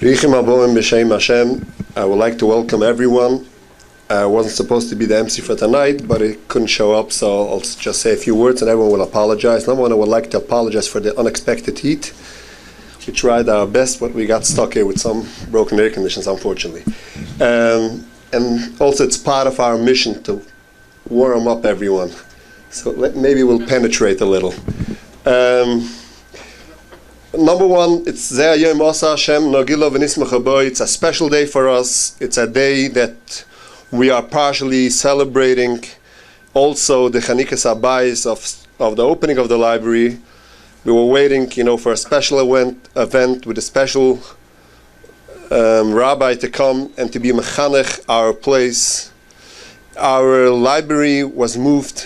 Richim Aboim B'Shem Hashem. I would like to welcome everyone. I wasn't supposed to be the MC for tonight, but it couldn't show up, so I'll just say a few words and everyone will apologize. Number one, I would like to apologize for the unexpected heat. We tried our best, but we got stuck here with some broken air conditions, unfortunately. And also, it's part of our mission to warm up everyone. So maybe we'll penetrate a little. Number one, it's Zeh Yom Asa Hashem Nogilo V'Nismach Bo. It's a special day for us. It's a day that we are partially celebrating also the Chanikas Abayis of the opening of the library. We were waiting, for a special event with a special rabbi to come and to be mechanech our place. Our library was moved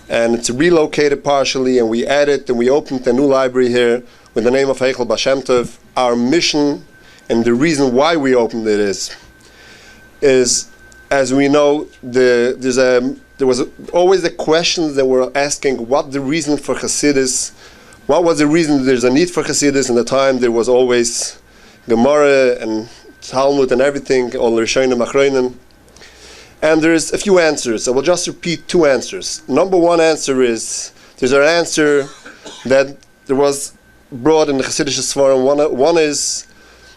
and it's relocated partially, and we added and we opened a new library here with the name of Heichel Bashem Tov. Our mission and the reason why we opened it is as we know, there was always the questions that were asking what the reason for Hasidus. What was the reason there's a need for Hasidus? In the time there was always Gemara and Talmud and everything, all Rishonim Achronim. And there's a few answers. I will just repeat two answers. Number one answer is, there's an answer that there was brought in the Hasidic Svarim. One is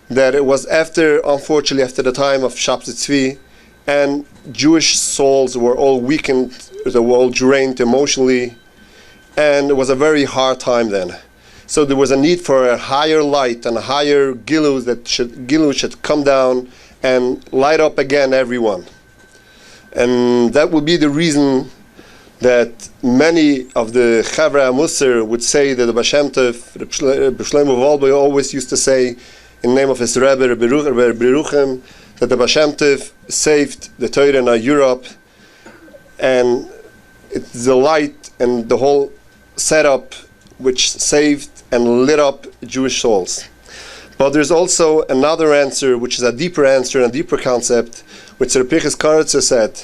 that it was unfortunately after the time of Shabbat Tzvi, and Jewish souls were all weakened, they were all drained emotionally, and it was a very hard time then. So there was a need for a higher light and a higher Gilu should come down and light up again everyone. And that would be the reason that many of the Chavra Musar would say that the Bashem Tov, Rabbi Shlomo Wolbe always used to say in the name of his Rebbe, Rabbi Ruchem, that the Bashem Tov saved the Torah in Europe, and it's the light and the whole setup which saved and lit up Jewish souls. But there's also another answer, which is a deeper answer and a deeper concept, which Rabbi Karitza said.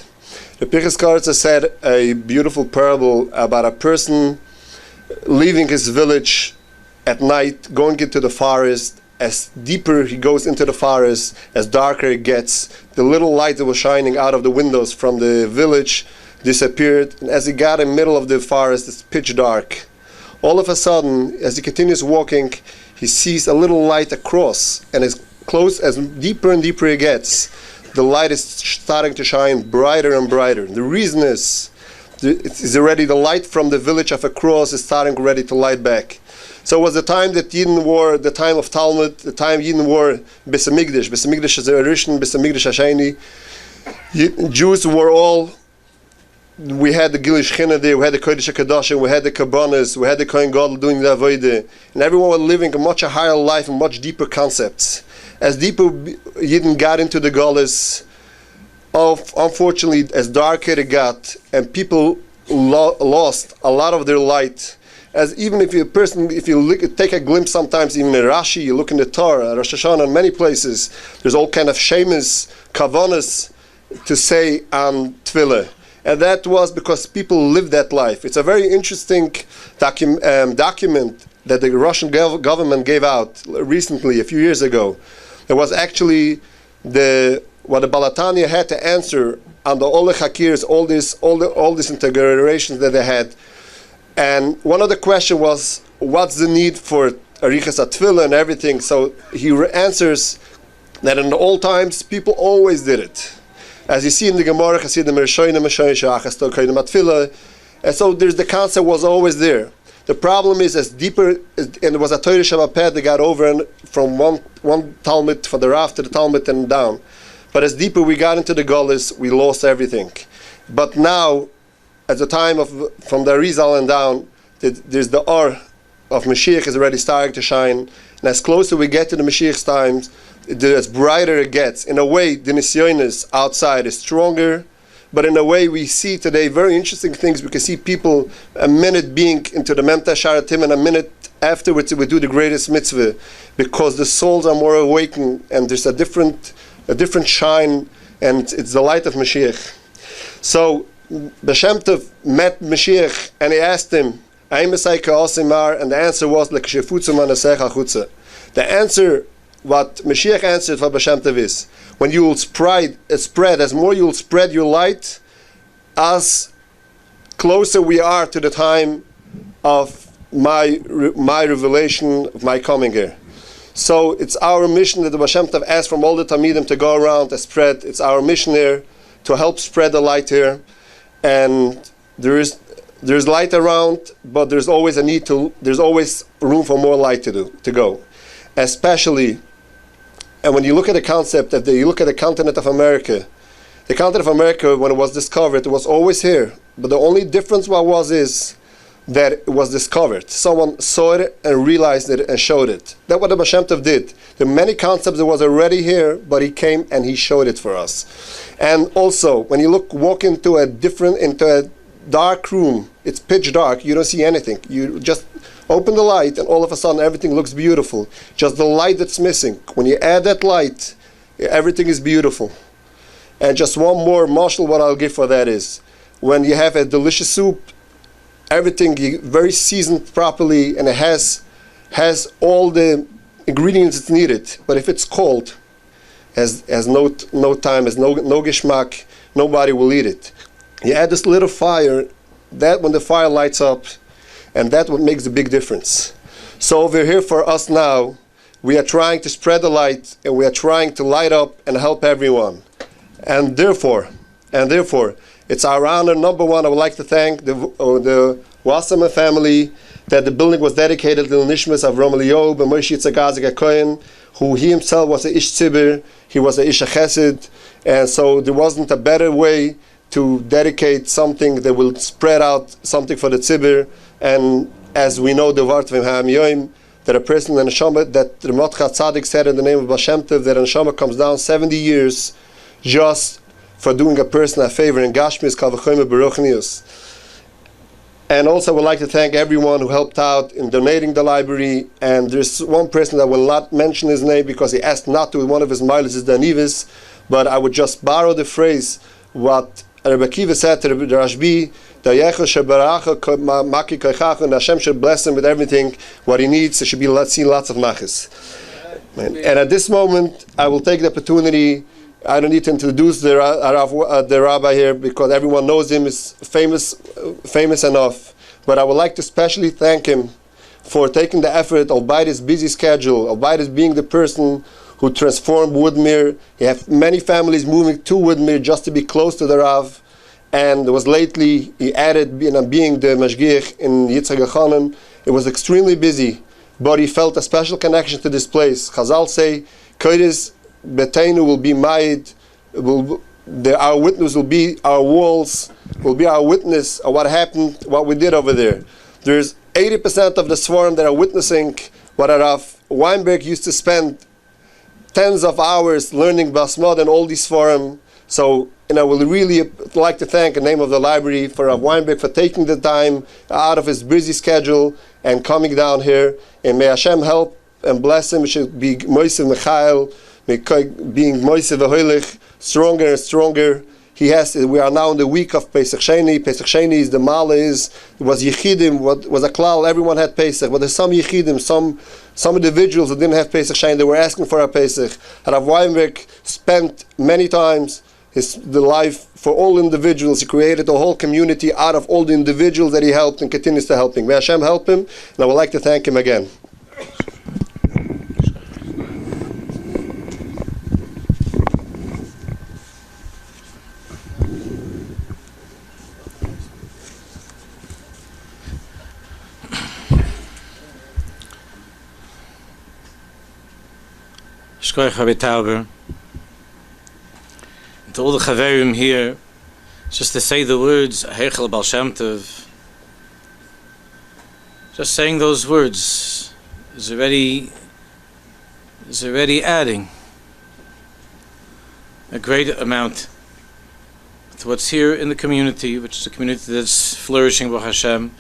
Rabbi Karitza said a beautiful parable about a person leaving his village at night, going into the forest. As deeper he goes into the forest, as darker it gets, the little light that was shining out of the windows from the village disappeared. And as he got in the middle of the forest, it's pitch dark. All of a sudden, as he continues walking, he sees a little light across, and as deeper and deeper it gets, the light is starting to shine brighter and brighter. The reason is, it's already the light from the village of across is starting already to light back. So it was the time that Yidden wore, the time of Talmud, the time Yidden wore Beis Hamikdash. Beis Hamikdash is a Rishon, Beis Hamikdash Hasheni. Jews were all, we had the Gilish China there, we had the Kodesh HaKadoshim, we had the Kabbanas, we had the Kohen Gadol doing the Avodah, and everyone was living a much higher life and much deeper concepts. As deeper Yidden got into the Galus, unfortunately, as darker it got, and people lost a lot of their light. As even if you take a glimpse sometimes, even in Rashi, you look in the Torah, Rosh Hashanah, in many places, there's all kind of shemus, kavanas to say on Tefillah. And that was because people lived that life. It's a very interesting document that the Russian government gave out recently, a few years ago. It was actually what the Balatania had to answer on the Olech Hakirs, all these integrations that they had. And one of the questions was, what's the need for Arichas HaTefillah and everything? So he answers that in the old times, people always did it. As you see in the Gemara, and so the concept was always there. The problem is, as deeper, and it was a Torah Shabbat that got over from one Talmud for the Rav to the Talmud and down. But as deeper we got into the Golis, we lost everything. But now, at the time from the Arizal and down, there's the Or of Mashiach is already starting to shine. And as closer we get to the Mashiach's times, as brighter it gets. In a way, the Nisyonis outside is stronger, but in a way we see today very interesting things. We can see people a minute being into the Memta Sharatim, and a minute afterwards we do the greatest mitzvah, because the souls are more awakened and there's a different shine, and it's the light of Mashiach. So Bashem Tov met Mashiach and he asked him, and the answer was, the answer what Mashiach answered for Bashem Tov is, when you will spread, as more you will spread your light, as closer we are to the time of my revelation, of my coming here. So it's our mission that the Bashem Tov asked from all the Talmidim to go around and spread. It's our mission here to help spread the light here. And there's light around, but there's always there's always room for more light to go. Especially, and when you look at the concept, you look at the continent of America, the continent of America, when it was discovered, it was always here. But the only difference is that it was discovered. Someone saw it and realized it and showed it. That's what the Bashem Tov did. There are many concepts that was already here, but he came and he showed it for us. And also, when you walk into a dark room, it's pitch dark, you don't see anything. You just open the light and all of a sudden everything looks beautiful. Just the light that's missing. When you add that light, everything is beautiful. And just one more marshal what I'll give for that is, when you have a delicious soup, everything very seasoned properly, and it has all the ingredients it's needed. But if it's cold, has no time, has no geschmack, nobody will eat it. You add this little fire, that when the fire lights up, and that's what makes a big difference. So over here for us now, we are trying to spread the light, and we are trying to light up and help everyone. And therefore, it's our honor, number one, I would like to thank the Wasserman family, that the building was dedicated to the Nishmas of Romeliyo, and Moshe Tzagazik Kohen, who he himself was a Ish Tzibur, he was a Ish Chesed, and so there wasn't a better way to dedicate something that will spread out something for the Tzibur. And as we know, the Vart Vim HaYom, that a person in a Neshama, that the Motcha Tzaddik said in the name of Bashem Tov, that a Neshama comes down 70 years just for doing a person a favor in Gashmis, Kavachoyme Beruchnius. And also I would like to thank everyone who helped out in donating the library. And there's one person that will not mention his name because he asked not to. One of his miles is Danivis. But I would just borrow the phrase what Rabbi Akiva said to the Rashbi, and Hashem should bless him with everything what he needs. There should be see lots of nachas. And at this moment, I will take the opportunity. I don't need to introduce the rabbi here because everyone knows him, is famous enough. But I would like to especially thank him for taking the effort, albeit his busy schedule, albeit his being the person who transformed Woodmere. You have many families moving to Woodmere just to be close to the Rav. And it was lately, he added being the Mashgiach in Yitzhak Echanan. It was extremely busy, but he felt a special connection to this place. Chazal say, Kodesh Beteinu will be Ma'id, our witness will be our walls, will be our witness of what happened, what we did over there. There's 80% of the Sforim that are witnessing what Rav Weinberg used to spend tens of hours learning Basmod and all these Sforim. So, I would really like to thank the name of the library for Rav Weinberg for taking the time out of his busy schedule and coming down here. And may Hashem help and bless him. It should be Moise Michael, being Moise V'holich, stronger and stronger. We are now in the week of Pesach Sheni. Pesach Sheni is the Mala was Yechidim, was a klal, everyone had Pesach. But there's some Yechidim, some individuals who didn't have Pesach Sheni, they were asking for a Pesach. Rav Weinberg spent many times the life for all individuals. He created a whole community out of all the individuals that he helped and continues to help him. May Hashem help him, and I would like to thank him again. Shkoyach Rabbi Tauber. To all the Chaverim here, just to say the words Heichel Baal Shem Tov, just saying those words is already adding a great amount to what's here in the community, which is a community that's flourishing with Hashem,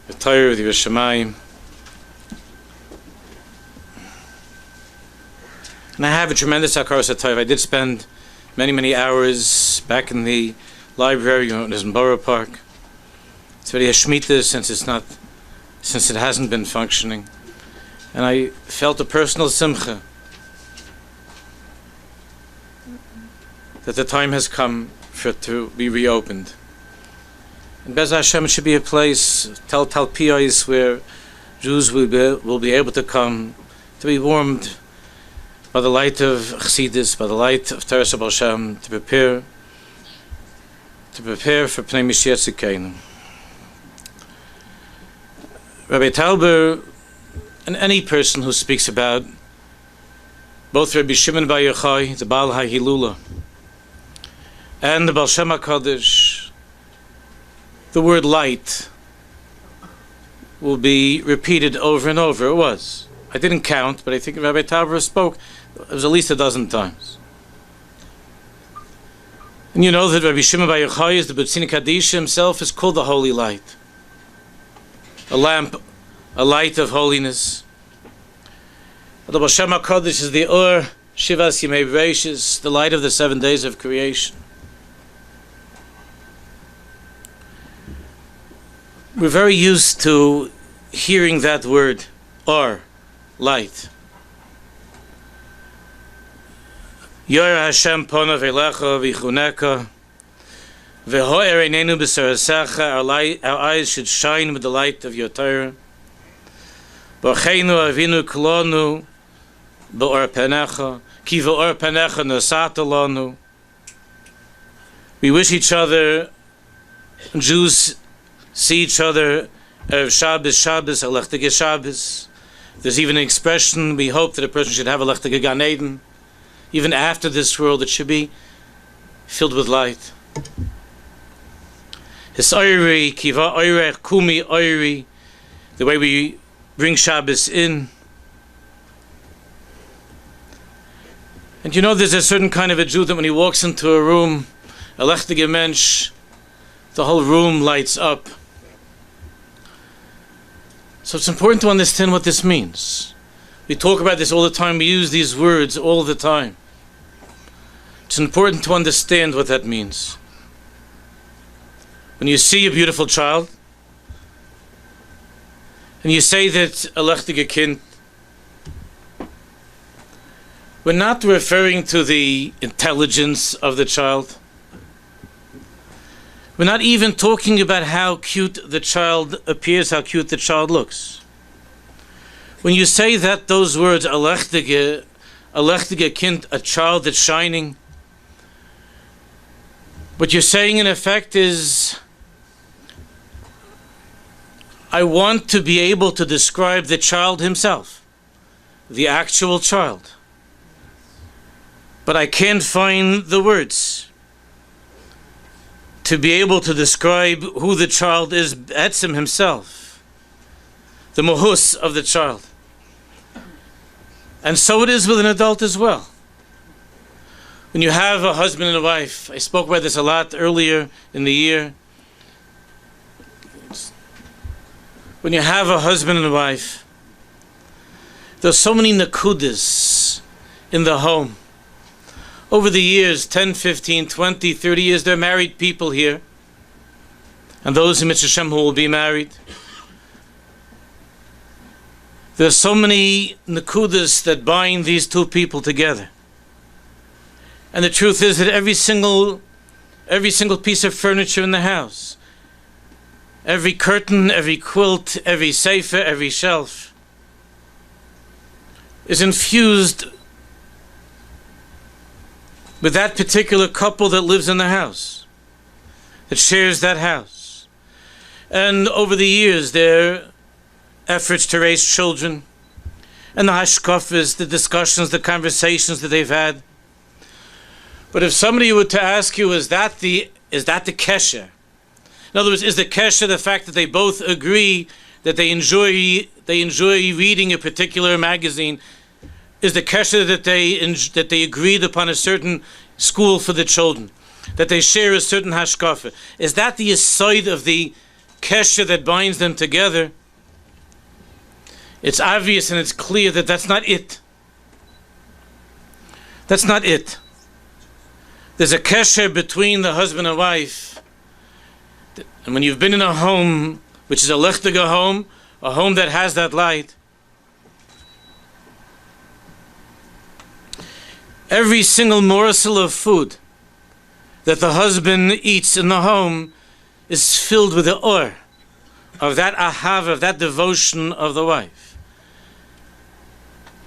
the Torah, the Yerushalayim. And I have a tremendous hakaras hatov. I did spend many hours back in the library, in Borough Park. It's very a shmita since it hasn't been functioning. And I felt a personal simcha that the time has come for it to be reopened. And Bez Hashem, it should be a place, talpiyos, where Jews will be able to come to be warmed by the light of Chassidus, by the light of Torah Shabbat Shem, to prepare for Pnei Mashiach Tzidkeinu. Rabbi Tauber, and any person who speaks about both Rabbi Shimon Bar Yochai, the Baal HaHilula, and the Baal Shem HaKadosh, the word light will be repeated over and over. It was. I didn't count, but I think Rabbi Tauber spoke. It was at least a dozen times. And you know that Rabbi Shimon Bar Yochai, is the B'tzini Kaddish himself, is called the Holy Light. A lamp, a light of holiness. The Baal Shem HaKadosh is the Or Shivas Yimei Bereishis, the light of the 7 days of creation. We're very used to hearing that word, Or, light. Yor Hashem ponav elecha v'chuneka v'ho'er einenu b'sarasecha. Our eyes should shine with the light of your Torah. B'orcheinu avinu kolonu b'or penecha ki v'or penecha nosata lanu. We wish each other, Jews see each other, Erev Shabbos, Shabbos, Alechtige Shabbos. There's even an expression, we hope that a person should have Alechtige Gan Eden. Even after this world, it should be filled with light. His oiri, kiva oirech, kumi oiri, the way we bring Shabbos in. And you know, there's a certain kind of a Jew that when he walks into a room, a lechtige mensch, the whole room lights up. So it's important to understand what this means. We talk about this all the time, we use these words all the time. It's important to understand what that means. When you see a beautiful child, and you say that a lechtige kind, we're not referring to the intelligence of the child. We're not even talking about how cute the child appears, how cute the child looks. When you say that, those words, a lechtige kind, a child that's shining, what you're saying in effect is, I want to be able to describe the child himself, the actual child, but I can't find the words to be able to describe who the child is, Etzem himself, the mohus of the child. And so it is with an adult as well. When you have a husband and a wife, I spoke about this a lot earlier in the year. When you have a husband and a wife, there's so many nakudas in the home. Over the years, 10, 15, 20, 30 years, there are married people here. And those in Mitzvah Shem who will be married. There's so many nakudas that bind these two people together. And the truth is that every single piece of furniture in the house, every curtain, every quilt, every sefer, every shelf, is infused with that particular couple that lives in the house, that shares that house. And over the years, their efforts to raise children, and the hashkafas, the discussions, the conversations that they've had. But if somebody were to ask you, is that the kesher? In other words, is the kesher the fact that they both agree that they enjoy reading a particular magazine? Is the kesher that they agreed upon a certain school for the children, that they share a certain hashkafa? Is that the aside of the kesher that binds them together? It's obvious and it's clear that that's not it. That's not it. There's a kesher between the husband and wife. And when you've been in a home, which is a lechtige home, a home that has that light, Every single morsel of food that the husband eats in the home is filled with the or of that ahav, of that devotion of the wife.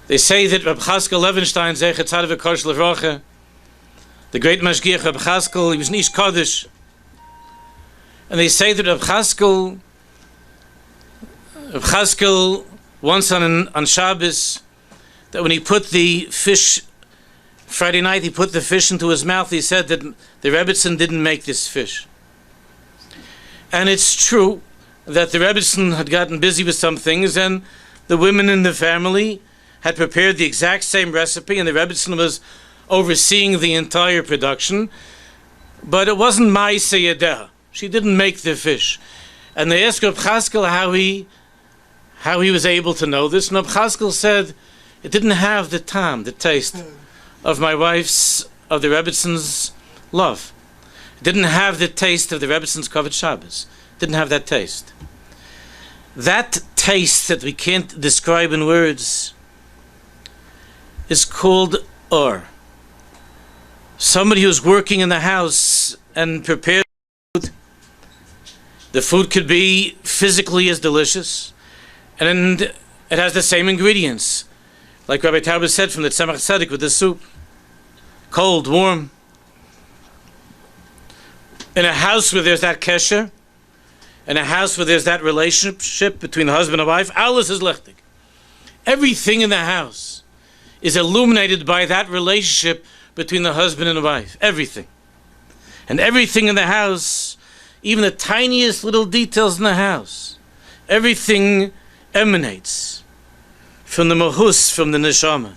They say that Reb Chaskel Levenstein, Zecher Tzaddik V'Kosh Levrocha, the great Mashgiach Reb Chaskel, he was an Ish Kodesh, and they say that Reb Chaskel once on Shabbos, that when he put the fish, Friday night, he put the fish into his mouth, he said that the Rebbetzin didn't make this fish. And it's true that the Rebbetzin had gotten busy with some things, and the women in the family had prepared the exact same recipe, and the Rebbetzin was overseeing the entire production. But it wasn't Ma'aseh Yedeh. She didn't make the fish. And they asked Reb Chaskel how he was able to know this. And Reb Chaskel said, it didn't have the time, the taste of my wife's, of the Rebbetzins' love. It didn't have the taste of the Rebbetzins' Kavod Shabbos. It didn't have that taste. That taste that we can't describe in words is called or. Somebody who's working in the house and prepares food. The food could be physically as delicious, and it has the same ingredients. Like Rabbi Tauber said, from the Tzemach Tzedek with the soup. Cold, warm. In a house where there's that kesher, in a house where there's that relationship between the husband and wife, alles is lichtig. Everything in the house is illuminated by that relationship between the husband and the wife. Everything. And everything in the house, even the tiniest little details in the house, everything emanates from the mahus, from the neshama.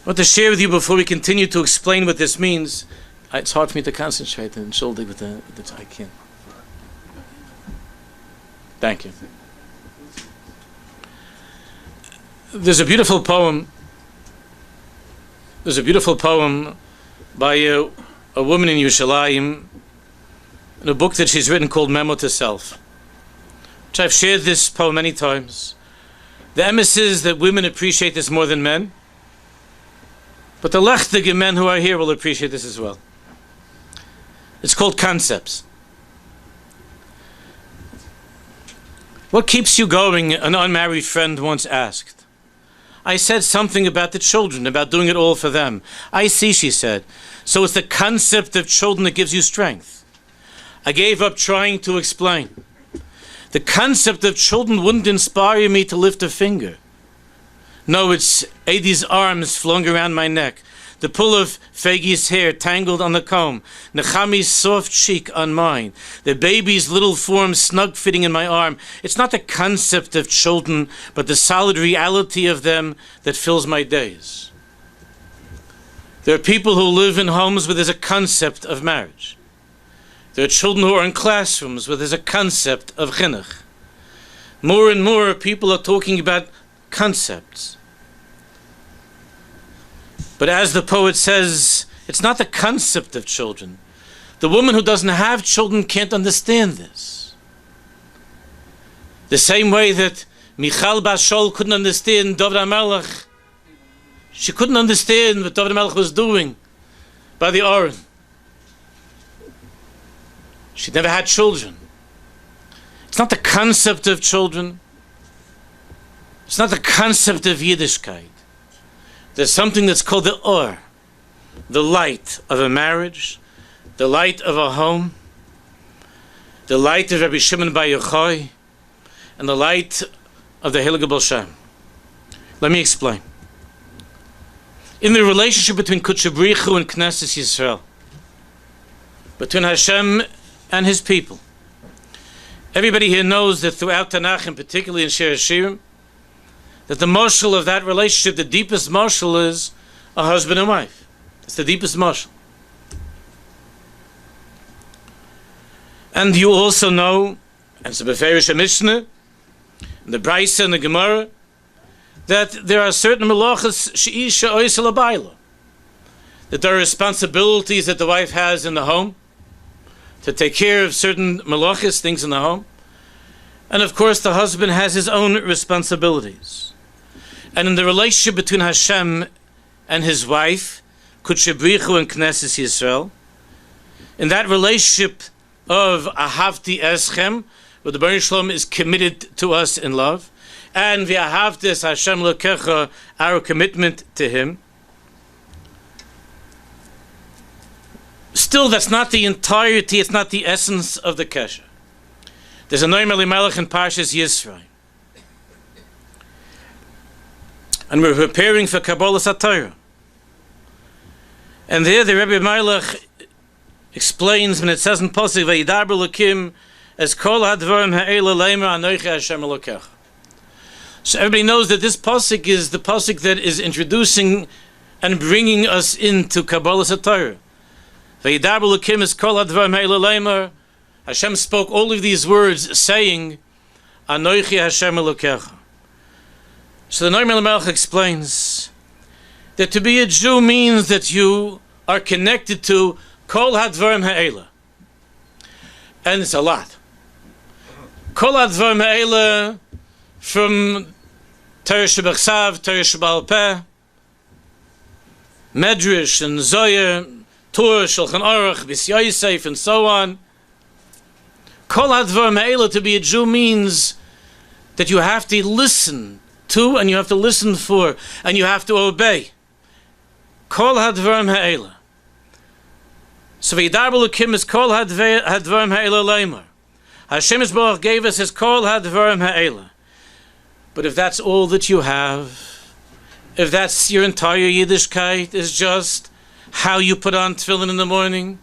I want to share with you before we continue to explain what this means. It's hard for me to concentrate and shoulder with the I can't. Thank you. There's a beautiful poem. There's a beautiful poem by a woman in Yerushalayim, in a book that she's written called Memo to Self, which I've shared this poem many times. The emes is that women appreciate this more than men, but the lechtige men who are here will appreciate this as well. It's called Concepts. What keeps you going? An unmarried friend once asked. I said something about the children, about doing it all for them. I see, she said. So it's the concept of children that gives you strength. I gave up trying to explain. The concept of children wouldn't inspire me to lift a finger. No, it's Edi's arms flung around my neck, the pull of Fegi's hair tangled on the comb, Nechami's soft cheek on mine, the baby's little form snug fitting in my arm. It's not the concept of children, but the solid reality of them that fills my days. There are people who live in homes where there's a concept of marriage. There are children who are in classrooms where there's a concept of chinuch. More and more people are talking about concepts. But as the poet says, it's not the concept of children. The woman who doesn't have children can't understand this. The same way that Michal Bashol couldn't understand David HaMelech. She couldn't understand what David HaMelech was doing by the Aron. She'd never had children. It's not the concept of children. It's not the concept of Yiddishkeit. There's something that's called the or, the light of a marriage, the light of a home, the light of Rabbi Shimon Bar Yochai, and the light of the Heilige Baal Shem. Let me explain. In the relationship between Kudsha B'richu and Knesset Yisrael, between Hashem and His people, everybody here knows that throughout Tanakh, and particularly in Shir Hashirim, that the marshal of that relationship, the deepest marshal, is a husband and wife. It's the deepest marshal. And you also know, and it's a Beferish Mishnah, the Braisa and the Gemara, that there are certain melachos she'isha oisel abayla, that there are responsibilities that the wife has in the home to take care of certain melachos, things in the home, and of course the husband has his own responsibilities. And in the relationship between Hashem and his wife, Kutshebrichu and Knesset Yisrael, in that relationship of Ahavti Eschem, where the Baruch Shalom is committed to us in love, and V'ahavtis Hashem Lokecha, our commitment to Him. Still, that's not the entirety, it's not the essence of the Kesher. There's a Noam Elimelech in Parshas Yisrael. And we're preparing for Kabbalah Satira. And there the Rabbi Melech explains when it says in Pasuk, Vayidaber Lokim as Kol Hadvarim Ha'ela Leimer Anochi Hashem Elokecha. So everybody knows that this Pasuk is the Pasuk that is introducing and bringing us into Kabbalah Satira. Vayidaber Lokim as Kol Hadvarim Ha'ela Leimer. Hashem spoke all of these words saying, Anochi Hashem Elokecha. So the Noam Elimelech explains that to be a Jew means that you are connected to Kol Hadvarim Ha'ela. And it's a lot. Kol Hadvarim Ha'ela, from Torah Shebachsav, Torah Sheba'al Peh, Medrash and Zohar, Torah, Shulchan Aruch, Bis Yosef, and so on. Kol Hadvarim Ha'ela, to be a Jew means that you have to listen to, and you have to listen for, and you have to obey. Kol Hadvarim Ha'ela. So V'yidaber Lokim is Kol Hadvarim Ha'ela Leimer. Hashem Yisborach gave us His Kol Hadvarim Ha'ela. But if that's all that you have, if that's your entire Yiddishkeit, is just how you put on tefillin in the morning,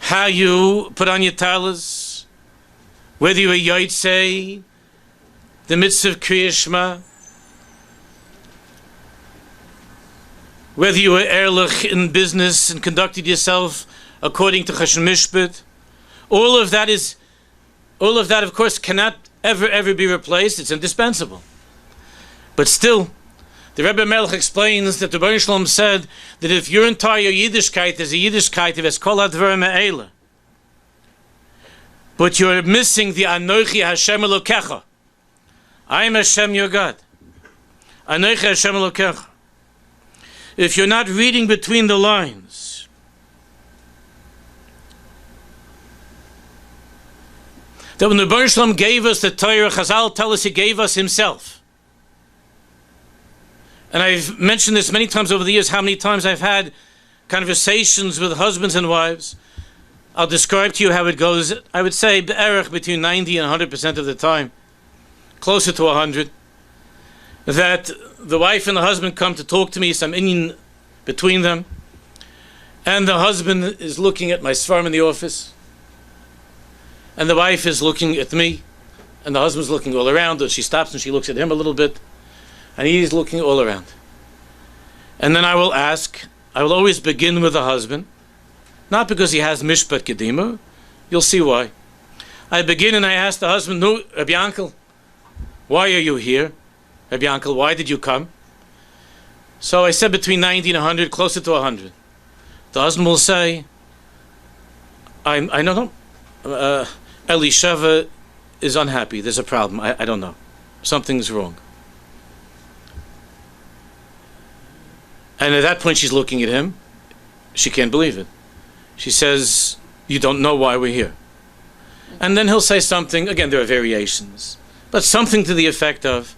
how you put on your talis, whether you're a Yotzei, the mitzvah of Kriya Shema, whether you were ehrlich in business and conducted yourself according to Chashem Mishpat, all of that, of course, cannot ever be replaced. It's indispensable. But still, the Rebbe Melech explains that the Baruch Shalom said that if your entire Yiddishkeit is a Yiddishkeit of Kol Hadvarim Ha'ela, but you're missing the Anochi Hashem Elokecha, I am Hashem your God, Anochi Hashem Elokecha. If you're not reading between the lines, that when the Baruch Shalom gave us the Torah, Chazal tell us He gave us Himself. And I've mentioned this many times over the years, how many times I've had conversations with husbands and wives. I'll describe to you how it goes. I would say be'erech between 90 and 100% of the time, closer to 100, that the wife and the husband come to talk to me, some inyan between them, and the husband is looking at my svarim in the office, and the wife is looking at me, and the husband's looking all around, or she stops and she looks at him a little bit, and he's looking all around. And then I will always begin with the husband, not because he has mishpat kedima, you'll see why. I begin and I ask the husband, no, Rabbi Yankel, why are you here? Rabbi Yankel, why did you come? So I said between 90 and 100, closer to 100. The husband will say, I don't know. Elisheva is unhappy. There's a problem. I don't know. Something's wrong. And at that point, she's looking at him. She can't believe it. She says, you don't know why we're here. And then he'll say something. Again, there are variations. But something to the effect of,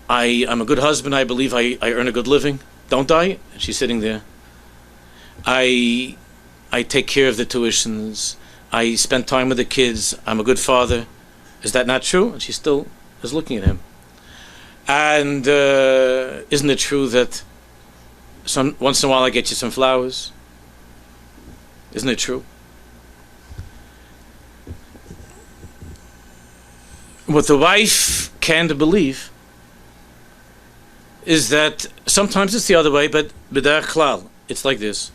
I'm a good husband. I believe I earn a good living. Don't I? And she's sitting there. I take care of the tuitions. I spend time with the kids. I'm a good father. Is that not true? And she still is looking at him. And isn't it true that once in a while I get you some flowers? Isn't it true? What the wife can't believe is that sometimes it's the other way, but b'derech klal, it's like this.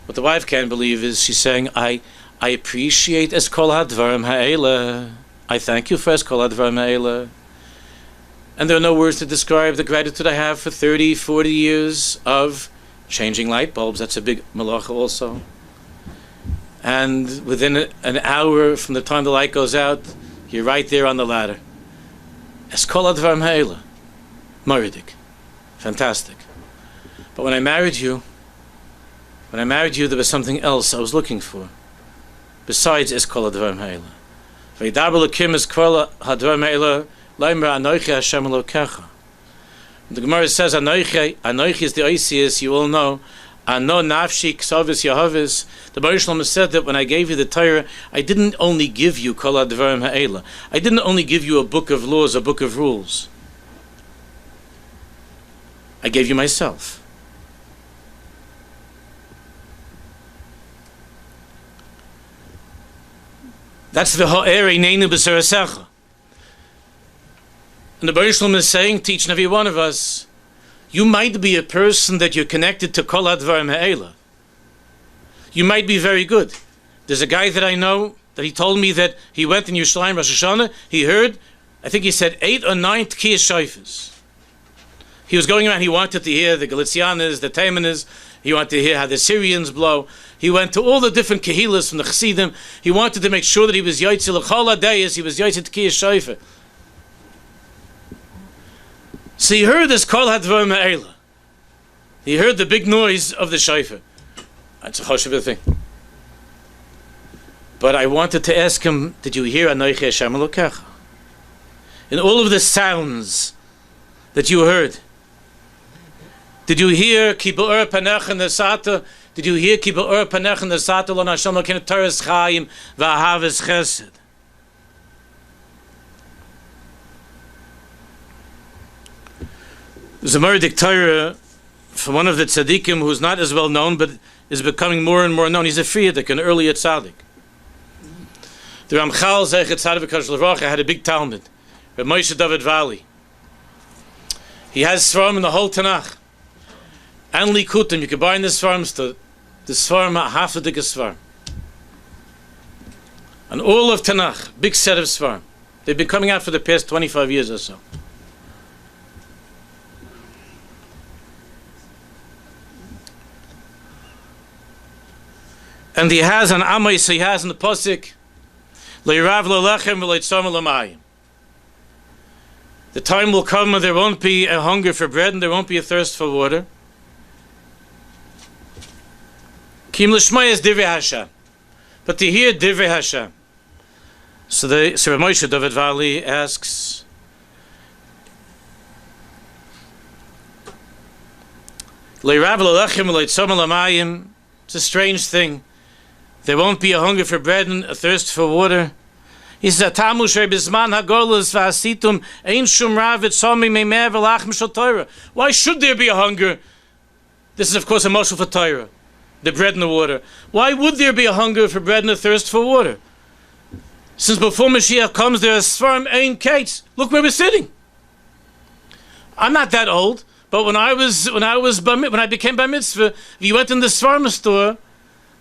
What the wife can't believe is she's saying, I appreciate es kol hadvarim ha'ela. I thank you for es kol hadvarim ha'ela. And there are no words to describe the gratitude I have for 30, 40 years of changing light bulbs. That's a big malacha also. And within an hour from the time the light goes out, you're right there on the ladder. Es kol hadvarim ha'ela. Moridik. Fantastic. But when I married you, there was something else I was looking for. Besides Eskol Advarim Ha'ela. V'yidaber Elokim Eskol Advarim Ha'ela, Leimer Anochi Hashem Elokecha. The Gemara says, Anochi is the Oisius, you all know. Ano Nafshi Ksavis Yahavis. The Baruch Shalom said that when I gave you the Torah, I didn't only give you Kol Advarim Ha'ela. I didn't only give you a book of laws, a book of rules. I gave you myself. That's the Ha'eri Neinu B'Sarasecha. And the Baruch Shalom is saying to each and every one of us, you might be a person that you're connected to Kol Advarim Ha'ela. You might be very good. There's a guy that I know that he told me that he went in Yerushalayim Rosh Hashanah, he heard, I think he said 8 or 9 Tkiyas Shofars. He was going around, he wanted to hear the Galicianas, the Taimanas, he wanted to hear how the Syrians blow. He went to all the different Kehilas from the Chassidim. He wanted to make sure that he was Yotzei L'chol HaDayis, he was Yotzei Tkiyas Shofar. So he heard this Kol Hadvarim Ha'ela. He heard the big noise of the shofar. That's a choshev thing. But I wanted to ask him, did you hear Anochi Hashem Elokecha? In all of the sounds that you heard, did you hear Ki Ba'or Panecha Nesata? Did you hear Ki Ba'or Panecha Nesata Lo Hashem Elokeinu Toras Chaim V'Ahavas Chesed? There's a Murdik Torah from one of the tzaddikim who's not as well known, but is becoming more and more known. He's a Frierdik, an earlier tzaddik. The Ramchal Zeichet Tzaddik V'Kadosh L'Vracha had a big Talmud, Rabbi Moshe David Valley. He has Svarim in the whole Tanakh. And Likutim, you can buy in the Svarim store. The Svarim are half a dik Svarim. And all of Tanakh, big set of Svarim. They've been coming out for the past 25 years or so. And he has an Amos, he has in the Pasuk, Le'irav L'lechem V'leitzom L'mayim. The time will come when there won't be a hunger for bread and there won't be a thirst for water. Kim L'shmai is Divrei Hashem. But to hear Divrei Hashem. So Rabbi Moshe David Valley asks, Le'irav L'lechem V'leitzom L'mayim. It's a strange thing. There won't be a hunger for bread and a thirst for water. He says, "Atamu she'bizman hagolos v'asitum ein shum rav etzomi meimer v'lachem shel Torah." Why should there be a hunger? This is, of course, a mashal for Torah, the bread and the water. Why would there be a hunger for bread and a thirst for water? Since before Mashiach comes, there are Sfarim ein kates. Look where we're sitting. I'm not that old, but when I became bar mitzvah, if you went in the Sfarim store,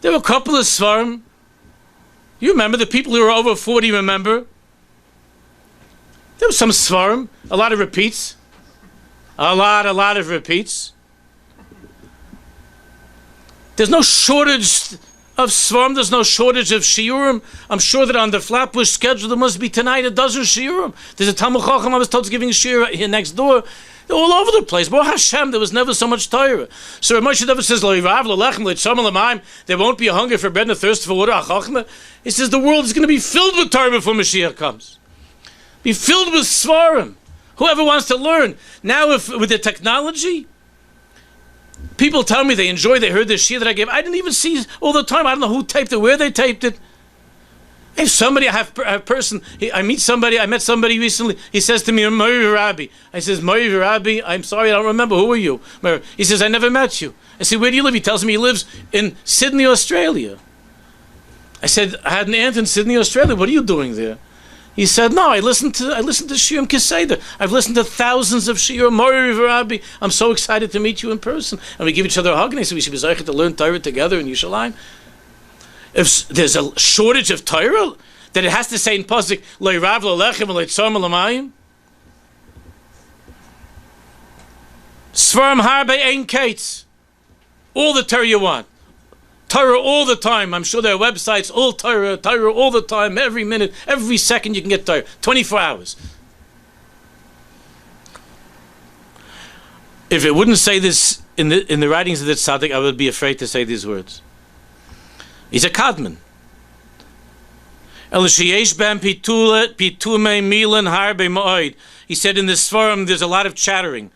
there were a couple of Svarim. You remember, the people who were over 40 remember. There was some Svarim, a lot of repeats. A lot of repeats. There's no shortage of Svarim, there's no shortage of Shiurim. I'm sure that on the Flatbush schedule there must be tonight a dozen Shiurim. There's a Talmud Chacham I was told is giving Shiur here next door. They're all over the place. Baruch Hashem, there was never so much Torah. So Rabbi Moshe David says, there won't be a hunger for bread and a thirst for water. He says the world is going to be filled with Torah before Mashiach comes. Be filled with Svarim. Whoever wants to learn. Now, with the technology, people tell me they heard the shiur that I gave. I didn't even see all the time. I don't know who taped it, where they taped it. If somebody, I met somebody recently, he says to me, Mori Rabbi. I says, Mori Rabbi, I'm sorry, I don't remember, who are you? He says, I never met you. I say, where do you live? He tells me he lives in Sydney, Australia. I said, I had an aunt in Sydney, Australia, what are you doing there? He said, no, I listened to Shiurim Keseder. I've listened to thousands of Shiurim, Mori Rabbi. I'm so excited to meet you in person. And we give each other a hug, and I said, we should be zeicher to learn Torah together in Yerushalayim. If there's a shortage of Torah, that it has to say in Pasuk, Le'irav L'lechem V'leitzom L'mayim. Svarim harbe ein kates. All the Torah you want. Torah all the time. I'm sure there are websites, all Torah all the time, every minute, every second you can get Torah. 24 hours. If it wouldn't say this in the writings of the tzaddik, I would be afraid to say these words. He's a kadman. He said in this forum there's a lot of chattering.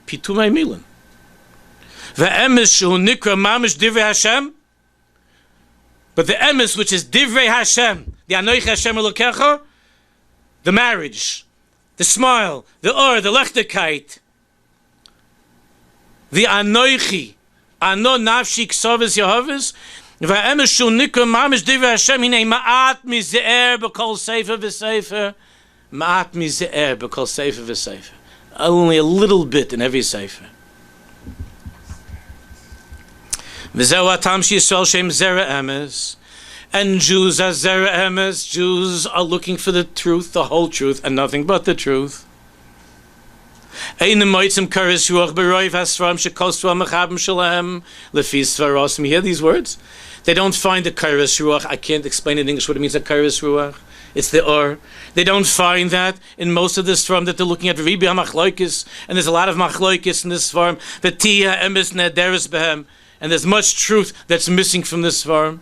Pitumei milan. But the emes, which is divrei Hashem, the anoich Hashem elokecha, the marriage, the smile, the or, the lechtigkeit, the anoichi, ano nafshi ksovis yehovis, va'emes shu nikra mamish divrei Hashem, hinei ma'at mize'er b'kol sefer v'sefer, ma'at mize'er b'kol sefer v'sefer. Only a little bit in every sefer. V'zeu atam she'yisrael shem zera emes. And Jews are zera emes. Jews are looking for the truth, the whole truth, and nothing but the truth. Ein moitzim karis ruach b'roiv hasvarim shekostu amachabim shalahem lefi svarosim. You hear these words? They don't find the karis ruach. I can't explain in English what it means, a karis ruach. It's the or. They don't find that in most of this farm that they're looking at Ribi HaMachloikis, and there's a lot of Machloikis in this farm. V'tiyah emes nederes behem, and there's much truth that's missing from this farm.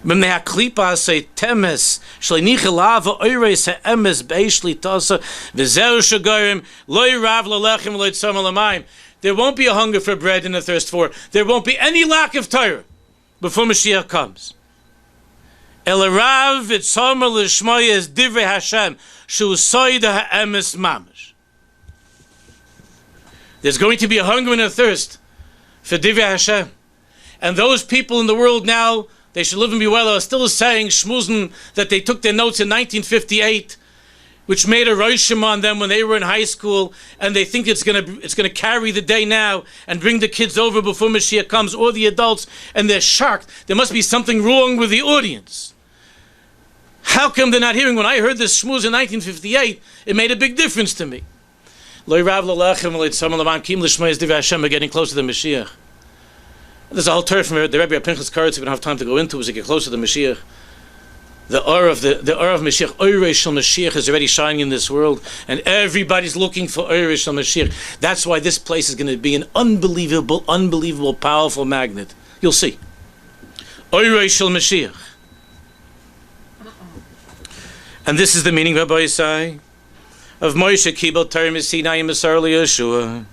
B'mei haklipa say temes shleinicha lava oires ha'emes be'eshli tasa v'zeu shagorim loy rav l'lechem loy tzom l'mayim. There won't be a hunger for bread and a thirst for. There won't be any lack of Torah before Mashiach comes. El Rav v'tzomer l'shmoy es divrei Hashem shu soida ha'emes mamash. There's going to be a hunger and a thirst for divrei Hashem, and those people in the world now, they should live and be well, are still saying shmuzen that they took their notes in 1958, which made a roshim on them when they were in high school, and they think it's going to carry the day now and bring the kids over before Mashiach comes, or the adults, and they're shocked. There must be something wrong with the audience. How come they're not hearing? When I heard this shmuz in 1958, it made a big difference to me. Lo rav l'lechem l'tzam l'man kim l'shmei es divrei Hashem. We're getting closer to Mashiach. There's a whole turf from the Rebbe Pinchas Karetz we don't have time to go into as we get closer to Mashiach. The aura of Mashiach, Oirei Shel Mashiach, is already shining in this world, and everybody's looking for Oirei Shel Mashiach. That's why this place is going to be an unbelievable, powerful magnet. You'll see. Oirei Shel Mashiach. And this is the meaning, Rabbi Yisai, of Moshe Kibel Torah Sinai Masar Yeshua.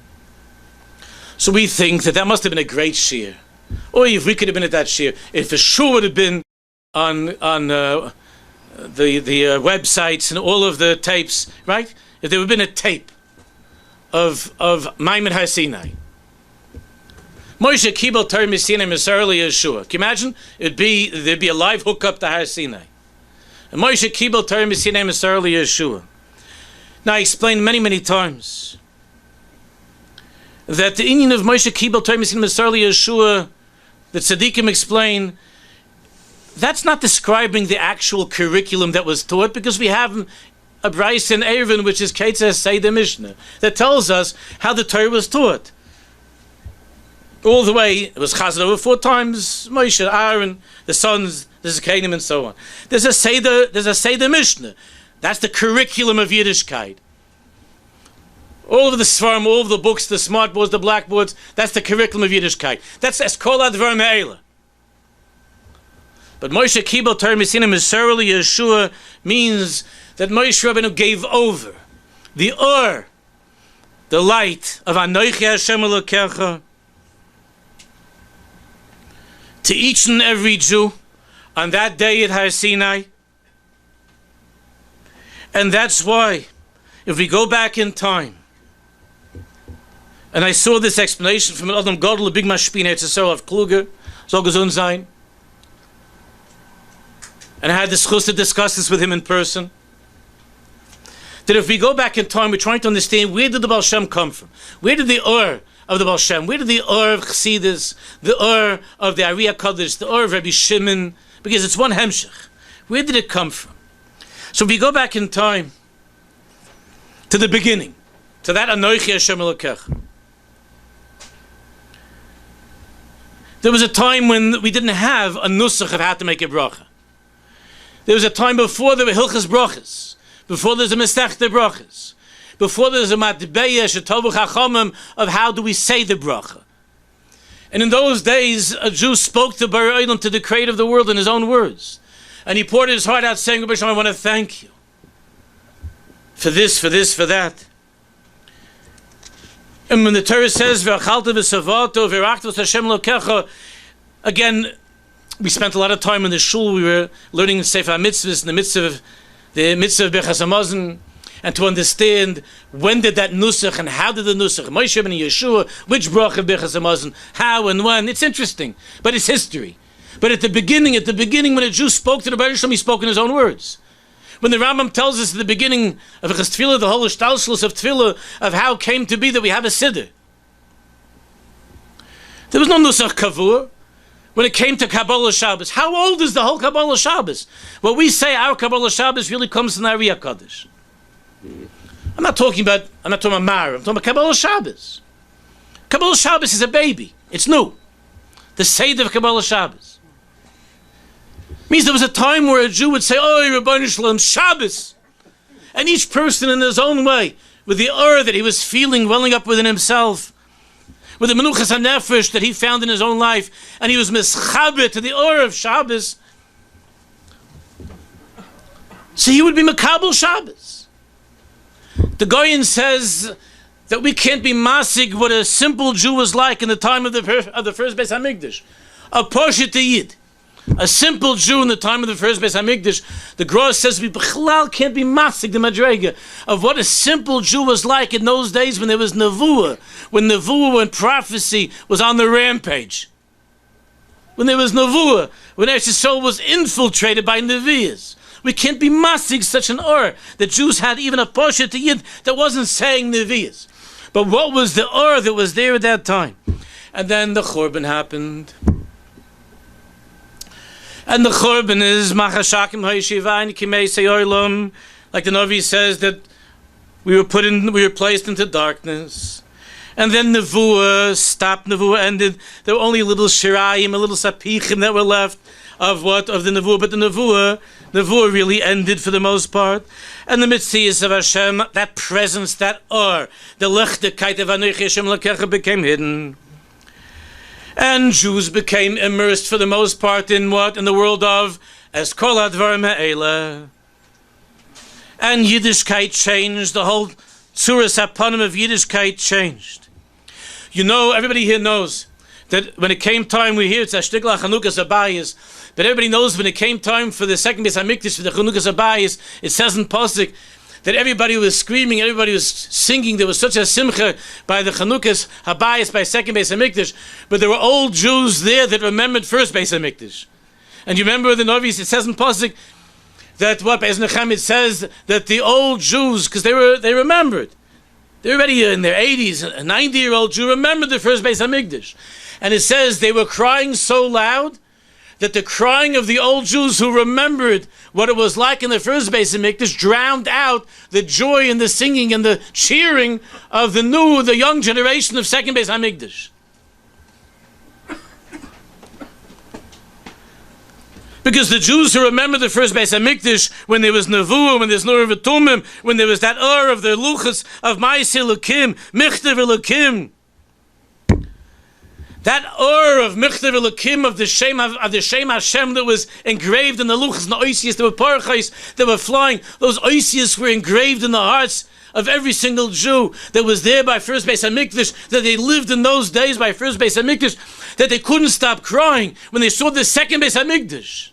So we think that must have been a great shiur. Or if we could have been at that shiur, if it sure would have been on the websites and all of the tapes, right? If there would have been a tape of Maimon Har Sinai, Moshe Kibel Torah Sinai Masar Yeshua. Can you imagine? There'd be a live hookup to Har Sinai. And Moshe Kibel Torah Sinai Masar Yeshua. Now I explained many times that the inyan of Moshe Kibel Torah Sinai Masar Yeshua, that tzaddikim explain, that's not describing the actual curriculum that was taught, because we have a Bryce in Erevin, which is Ketzah Seder Mishnah, that tells us how the Torah was taught. All the way, it was chazed over 4 times, Moshe, Aaron, the sons, the Zakanim, and so on. There's a Seder Mishnah. That's the curriculum of Yiddishkeit. All of the Sfarim, all of the books, the smartboards, the blackboards, that's the curriculum of Yiddishkeit. That's Eskol Advar Me'ela. But Moshe Kibel Torah Sinai Masar Yeshua means that Moshe Rabbeinu gave over the or, the light of Anochi Hashem Elokecha, to each and every Jew on that day at Har Sinai. And that's why, if we go back in time, and I saw this explanation from an Adam Gadol, a big mashpin Eretz Yisrael of Kluger, soll gesund sein, and I had the chus to discuss this with him in person, that if we go back in time, we're trying to understand, where did the Baal Shem come from? Where did the or of the Baal Shem, where did the or of Chassidus, the or of the Ari HaKadosh, the or of Rabbi Shimon, because it's one hemshech, where did it come from? So if we go back in time to the beginning, to that Anochi Hashem Elokecha, there was a time when we didn't have a nusach of how to make a bracha. There was a time before there were hilchas brachas, before there's a mestech de brachas, before there's a matbeya shetovu chachamim of how do we say the bracha. And in those days, a Jew spoke to Borei Olam, to the creator of the world, in his own words. And he poured his heart out saying, Rabbi Shalom, I want to thank you for this, for this, for that. And when the Torah says, V'achalta v'savato v'irachta v'Hashem lokecha, again, we spent a lot of time in the shul. We were learning Sefer HaMitzvahs, in the mitzvah of Birchas Hamazon, and to understand when did that nusach and how did the nusach, Moshe and Yeshua, which bracha of Birchas Hamazon, how and when. It's interesting, but it's history. But at the beginning, when a Jew spoke to the Rebbe Shalom, he spoke in his own words. When the Rambam tells us at the beginning of Tefillah, the whole Shtalshlus of Tefillah, of how it came to be that we have a Siddur. There was no nusach kavur. When it came to Kabbalah Shabbos, how old is the whole Kabbalah Shabbos? What we say, our Kabbalah Shabbos really comes from the Ari HaKadosh. I'm not talking about Mar, I'm talking about Kabbalah Shabbos. Kabbalah Shabbos is a baby. It's new. The Seder of Kabbalah Shabbos. Means there was a time where a Jew would say, oh, Rabbeinu Shalom, Shabbos. And each person in his own way, with the awe that he was feeling welling up within himself, with the menuchas hanefesh that he found in his own life, and he was mischaber to the awe of Shabbos, so he would be makabel Shabbos. The Goyen says that we can't be masig what a simple Jew was like in the time of the first Beis Hamikdash. A poshet yid, a simple Jew in the time of the first Beis Hamikdash. The Gross says we b'chlal can't be masig the madrega of what a simple Jew was like in those days when there was nevuah, when prophecy was on the rampage, when there was nevuah, when Eretz Yisrael was infiltrated by nevias. We can't be masig such an or. The Jews had even a poshet yid that wasn't saying nevias. But what was the or that was there at that time? And then the Churban happened. And the Churban is Machashakim Ha'yeshivayin Kimei Seyoylum. Like the Navi says that we were placed into darkness. And then Nevuah stopped, Nevuah ended. There were only little Shirayim, a little Sapichim that were left of what? Of the Nevuah. But the Nevuah really ended for the most part. And the Mitzias of Hashem, that presence, that or, the Lechtigkeit of Anochi Hashem Lakecha became hidden. And Jews became immersed for the most part in what? In the world of Eskol Advarim Ha'ela. And Yiddishkeit changed. The whole Tzuras Hapanim of Yiddishkeit changed. You know, everybody here knows that when it came time, we hear it's Ashtigla Chanukas Abayis, but everybody knows when it came time for the second Beis Hamikdash, for the Chanukas Abayis, it says in Pasuk that everybody was screaming, everybody was singing. There was such a simcha by the Chanukas Habayis, by second Beis Hamikdash, but there were old Jews there that remembered first Beis Hamikdash. And you remember the Novis, it says in Pasuk that what Beis Nechem, it says that the old Jews, because they remembered. They were already in their 80s, a 90-year-old Jew remembered the first Beis Hamikdash. And it says they were crying so loud that the crying of the old Jews who remembered what it was like in the first Beis Hamikdash drowned out the joy and the singing and the cheering of the young generation of second Beis Hamikdash. Because the Jews who remember the first Beis Hamikdash, when there was Nevuah, when there's Nur V'Tumim, when there was that Ur of the Luchas of Ma'aseh Elokim, Michtav Elokim, that Ur of Michtav Elokim of the Shem Hashem that was engraved in the Luchas and the Oisias, there were Parachais that were flying. Those Oisias were engraved in the hearts of every single Jew that was there by first Beis Hamikdash, that they lived in those days by first Beis Hamikdash, that they couldn't stop crying when they saw the second Beis Hamikdash.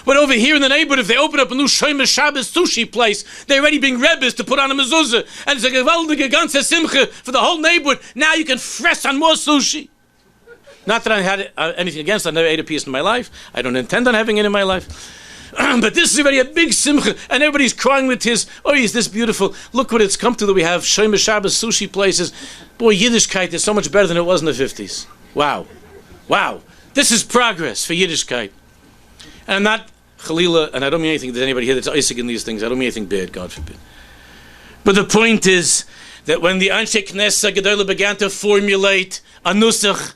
But over here in the neighborhood, if they open up a new Shomer Shabbos sushi place, they already bring rebbes to put on a mezuzah. And it's a gewaldige ganze simcha for the whole neighborhood. Now you can fresh on more sushi. Not that I had anything against it. I never ate a piece in my life. I don't intend on having it in my life. But this is already a big simcha. And everybody's crying with tears. Oh, is this beautiful. Look what it's come to that we have Shomer Shabbos sushi places. Boy, Yiddishkeit is so much better than it was in the 50s. Wow. Wow. This is progress for Yiddishkeit. And I'm not Chalila, and I don't mean anything to anybody here that's Isaac in these things. I don't mean anything bad, God forbid. But the point is that when the Anshe Knesset Gedolah began to formulate a nusach,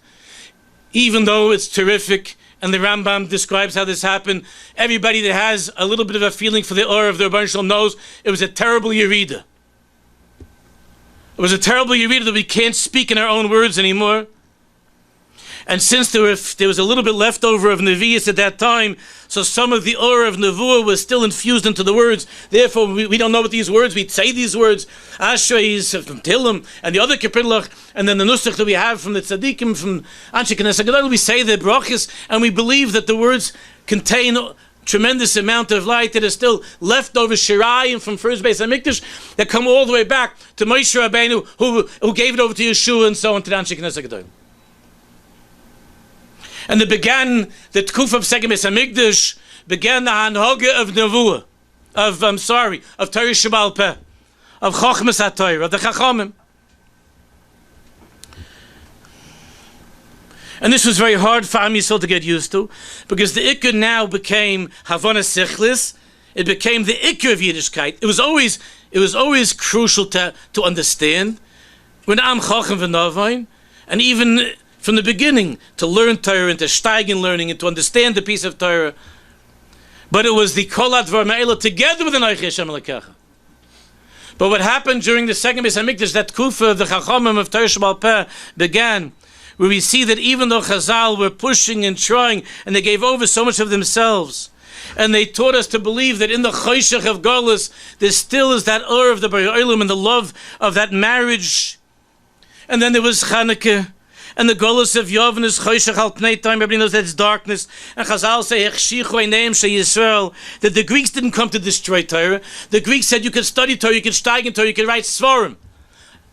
even though it's terrific, and the Rambam describes how this happened, everybody that has a little bit of a feeling for the aura of the Rebbeinu Shalom knows it was a terrible yerida. It was a terrible Yerida that we can't speak in our own words anymore. And since there was a little bit left over of Nevi'us at that time, so some of the aura of Nevuah was still infused into the words. Therefore, we don't know what these words, we'd say these words. Ashrei from Tillim, and the other Kapitulach, and then the Nusach that we have from the Tzaddikim, from Anshe Knesset Gadol, we say the brachas, and we believe that the words contain tremendous amount of light that is still left over Shirayim from first Beis HaMikdash that come all the way back to Moshe Rabbeinu, who gave it over to Yeshua and so on to the Anshe Knesset Gadol. And it began, the Tkuf of Second Beis HaMikdash began the Hanhoga of Nevuah, of Torah Sheba'al Peh, of Chochmas HaTorah, of the Chachamim. And this was very hard for Am Yisrael to get used to, because the Iker now became Havana Sichlis. It became the Iker of Yiddishkeit. It was always crucial to understand. When Am Chacham V'Novain, and even from the beginning, to learn Torah and to steig in learning and to understand the piece of Torah. But it was the Kol HaDvar Me'ela together with the Anochi Hashem Elokecha. But what happened during the second Beis HaMikdash, that Kufa of the Chachamim of Torah Sheba'al Peh began, where we see that even though Chazal were pushing and trying, and they gave over so much of themselves, and they taught us to believe that in the Choshech of Golus, there still is that awe of the Borei Olam and the love of that marriage. And then there was Chanukah, and the Golus of Yavin is Choshech al Pnei Time. Everybody knows that it's darkness. And Chazal say, Hechshichu Eineim Shei Yisrael, that the Greeks didn't come to destroy Torah. The Greeks said you could study Torah, you could steig in Torah, you could write Svarim.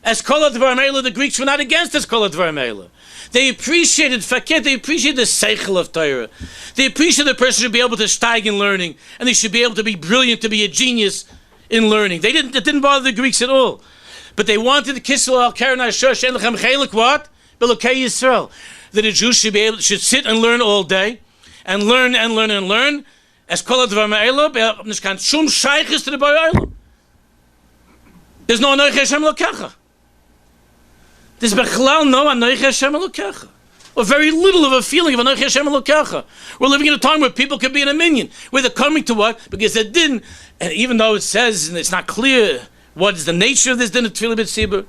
As Kol HaDvar Me'ela, the Greeks were not against as Kol HaDvar Me'ela. They appreciated Fakir, they appreciated the Seichel of Torah. They appreciated the person should be able to steig in learning, and they should be able to be brilliant, to be a genius in learning. It didn't bother the Greeks at all. But they wanted the Kisel al Keren HaShosh En Lechem Chelik what? Belokei Yisrael. That a Jew should sit and learn all day, and learn and learn and learn. As Kol HaDvar Me'ela, Nishkan Shum Shaychis to the Borei Olam. There's no Anochi Hashem Elokecha. There's Bechlal no Anochi Hashem Elokecha, or very little of a feeling of Anochi Hashem Elokecha. We're living in a time where people could be in a minion, where they're coming to what? Because they didn't, and even though it says, and it's not clear what is the nature of this din of Tefillah B'Tzibur.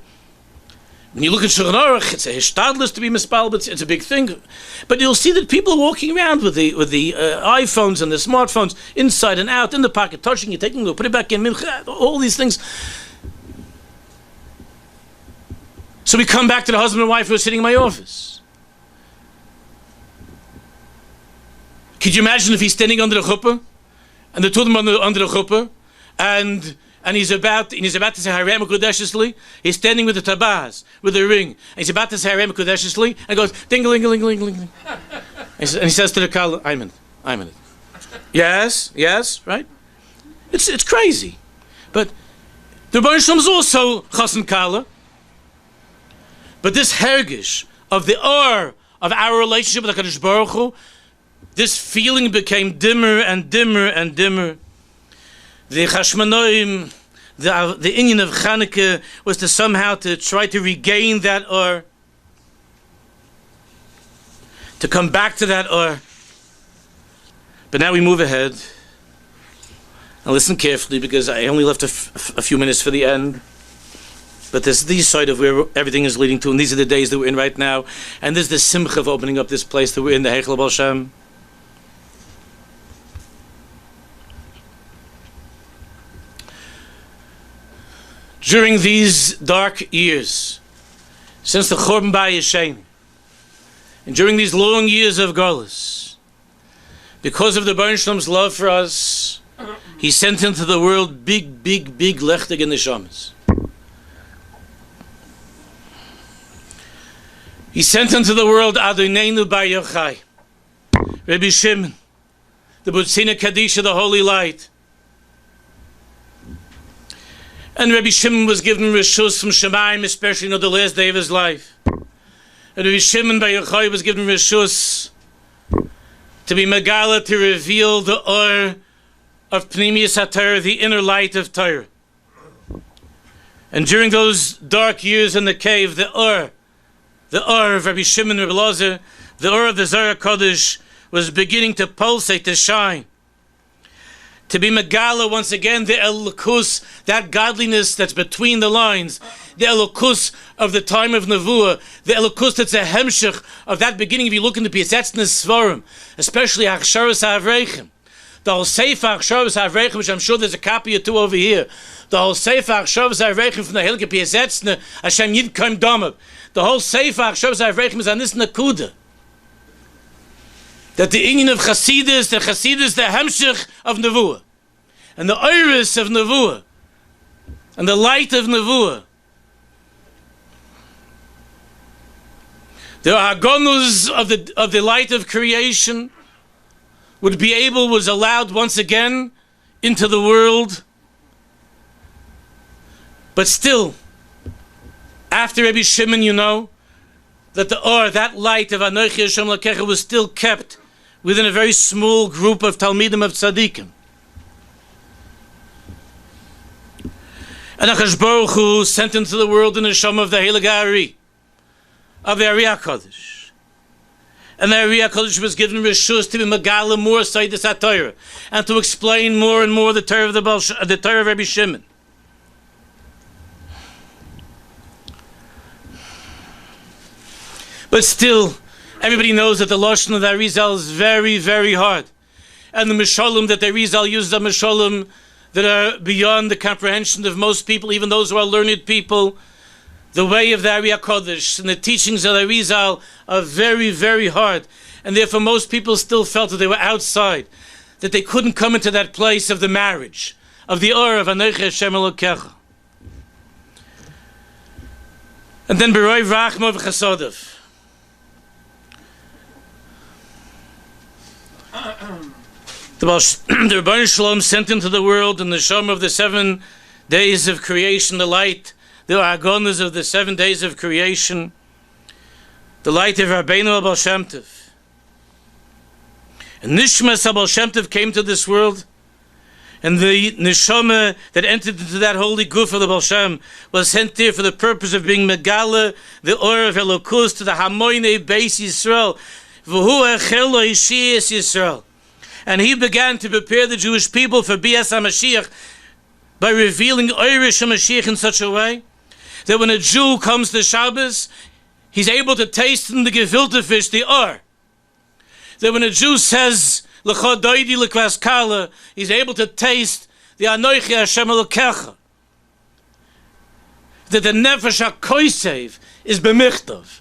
When you look at Shulchan Aruch, it's a hishtadlus to be mispal, but it's a big thing. But you'll see that people are walking around with the iPhones and the smartphones inside and out, in the pocket, touching it, taking it, put it back in, all these things. So we come back to the husband and wife who are sitting in my office. Could you imagine if he's standing under the chuppah, and the two of them under the chuppah, and he's about to say Harem Kodeshesli. He's standing with the tabaz, with the ring, and he's about to say Harem Kodeshesli, and goes ding-a-ling-a-ling-a-ling-a-ling. And he says to the kala, I'm in it. Yes, right? It's crazy, but the Rebbeinu Shalom is also chassan kala. But this hergish of the awe of our relationship with HaKadosh Baruch Hu, this feeling became dimmer and dimmer and dimmer. The Chashmonaim, the inyan of Chanukah was to somehow to try to regain that awe, to come back to that awe. But now we move ahead. And listen carefully, because I only left a few minutes for the end. But there's the side of where everything is leading to, and these are the days that we're in right now. And there's the simcha of opening up this place that we're in, the Heichel Baal Shem. During these dark years, since the Churban Bayis, and during these long years of Golus, because of the Rebbeinu Shalom's love for us, He sent into the world big lechtig in the neshamas. He sent into the world Adonenu Bar Yochai, Rabbi Shimon, the Butzina Kadisha, the Holy Light. And Rabbi Shimon was given Rishus from Shemayim, especially on the last day of his life. And Rabbi Shimon Bar Yochai was given Rishus to be Megala, to reveal the Or of Pnimius HaTorah, the inner light of Torah. And during those dark years in the cave, the Or of Rabbi Shimon Rabbi Elazar, the Or of the Zohar Kodesh was beginning to pulsate, to shine. to be Megala once again, the Elokus, that godliness that's between the lines, the Elokus of the time of Nevuah, the Elokus that's a hemshech of that beginning. If you look in the Piesetznes Svarim, especially Achsharas HaAvreichim, the whole Sefer Achsharas HaAvreichim, which I'm sure there's a copy or two over here, the whole Sefer Achsharas HaAvreichim from the Hilke Piesetzne, Hashem Yidkaim Domav, the whole Sefer Achsharas HaAvreichim is on this Nakuda, that the union of Chasidus, the Hemshech of Nevuah, and the Iris of Nevuah, and the light of Nevuah, the Agonus of the light of creation was allowed once again into the world. But still, after Rabbi Shimon, you know, that that light of Anochi Hashem Lakecha was still kept within a very small group of Talmidim of Tzaddikim. And Akash Baruch Hu sent into the world the neshama of the Heilige Ari, of the Ari HaKadosh. And the Ari HaKadosh was given reshus to be Megala more Seidus HaTorah, and to explain more and more the Torah of the Torah of Rabbi Shimon. But still, everybody knows that the Lashon of the Arizal is very, very hard. And the Mishalim that the Arizal uses are Mishalim that are beyond the comprehension of most people, even those who are learned people. The way of the Ari HaKodesh and the teachings of the Arizal are very, very hard. And therefore most people still felt that they were outside, that they couldn't come into that place of the marriage, of the Or of Anochi Hashem Elokecha. And then Beroi Rachma V'Chasodav. The Rebbeinu Shalom sent into the world in the Shem of the 7 days of creation, the light, the Agonas of the 7 days of creation, the light of Rabbeinu Abal Shem Tov. And Nishmas Abal Shem Tov came to this world, and the Neshama that entered into that holy guf of the Baal Shem was sent there for the purpose of being Megala, the Or of Elokus, to the Hamoinei Beis Yisrael, V'hu Echel Lo Yishiyas Yisrael. And he began to prepare the Jewish people for Bias HaMashiach by revealing Irish HaMashiach in such a way that when a Jew comes to Shabbos, he's able to taste in the gefilte fish, the Or. That when a Jew says, L'cha doidi l'kvas kala, he's able to taste the Anochi Hashem Elokecha. That the Nefesh HaKoisev is b'michtav.